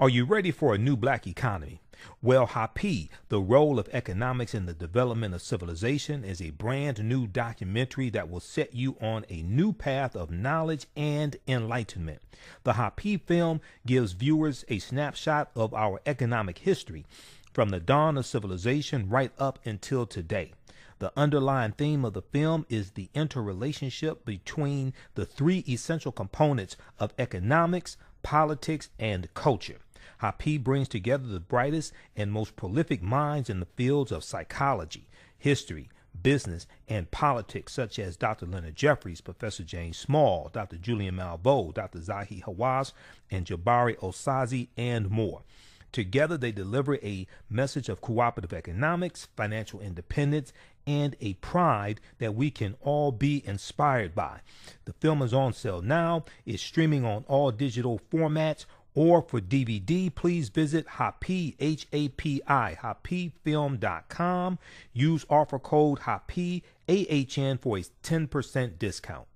Are you ready for a new black economy? Well, Happy, the Role of Economics in the Development of Civilization, is a brand new documentary that will set you on a new path of knowledge and enlightenment. The Happy film gives viewers a snapshot of our economic history from the dawn of civilization right up until today. The underlying theme of the film is the interrelationship between the 3 essential components of economics, politics, and culture. Happy brings together the brightest and most prolific minds in the fields of psychology, history, business, and politics, such as Dr. Leonard Jeffries, Professor James Small, Dr. Julian Malveaux, Dr. Zahi Hawass, and Jabari Osazi, and more. Together, they deliver a message of cooperative economics, financial independence, and a pride that we can all be inspired by. The film is on sale now. It's streaming on all digital formats, or for DVD, please visit Happy, H-A-P-I, happyfilm.com. Use offer code HAPPY, AHN, for a 10% discount.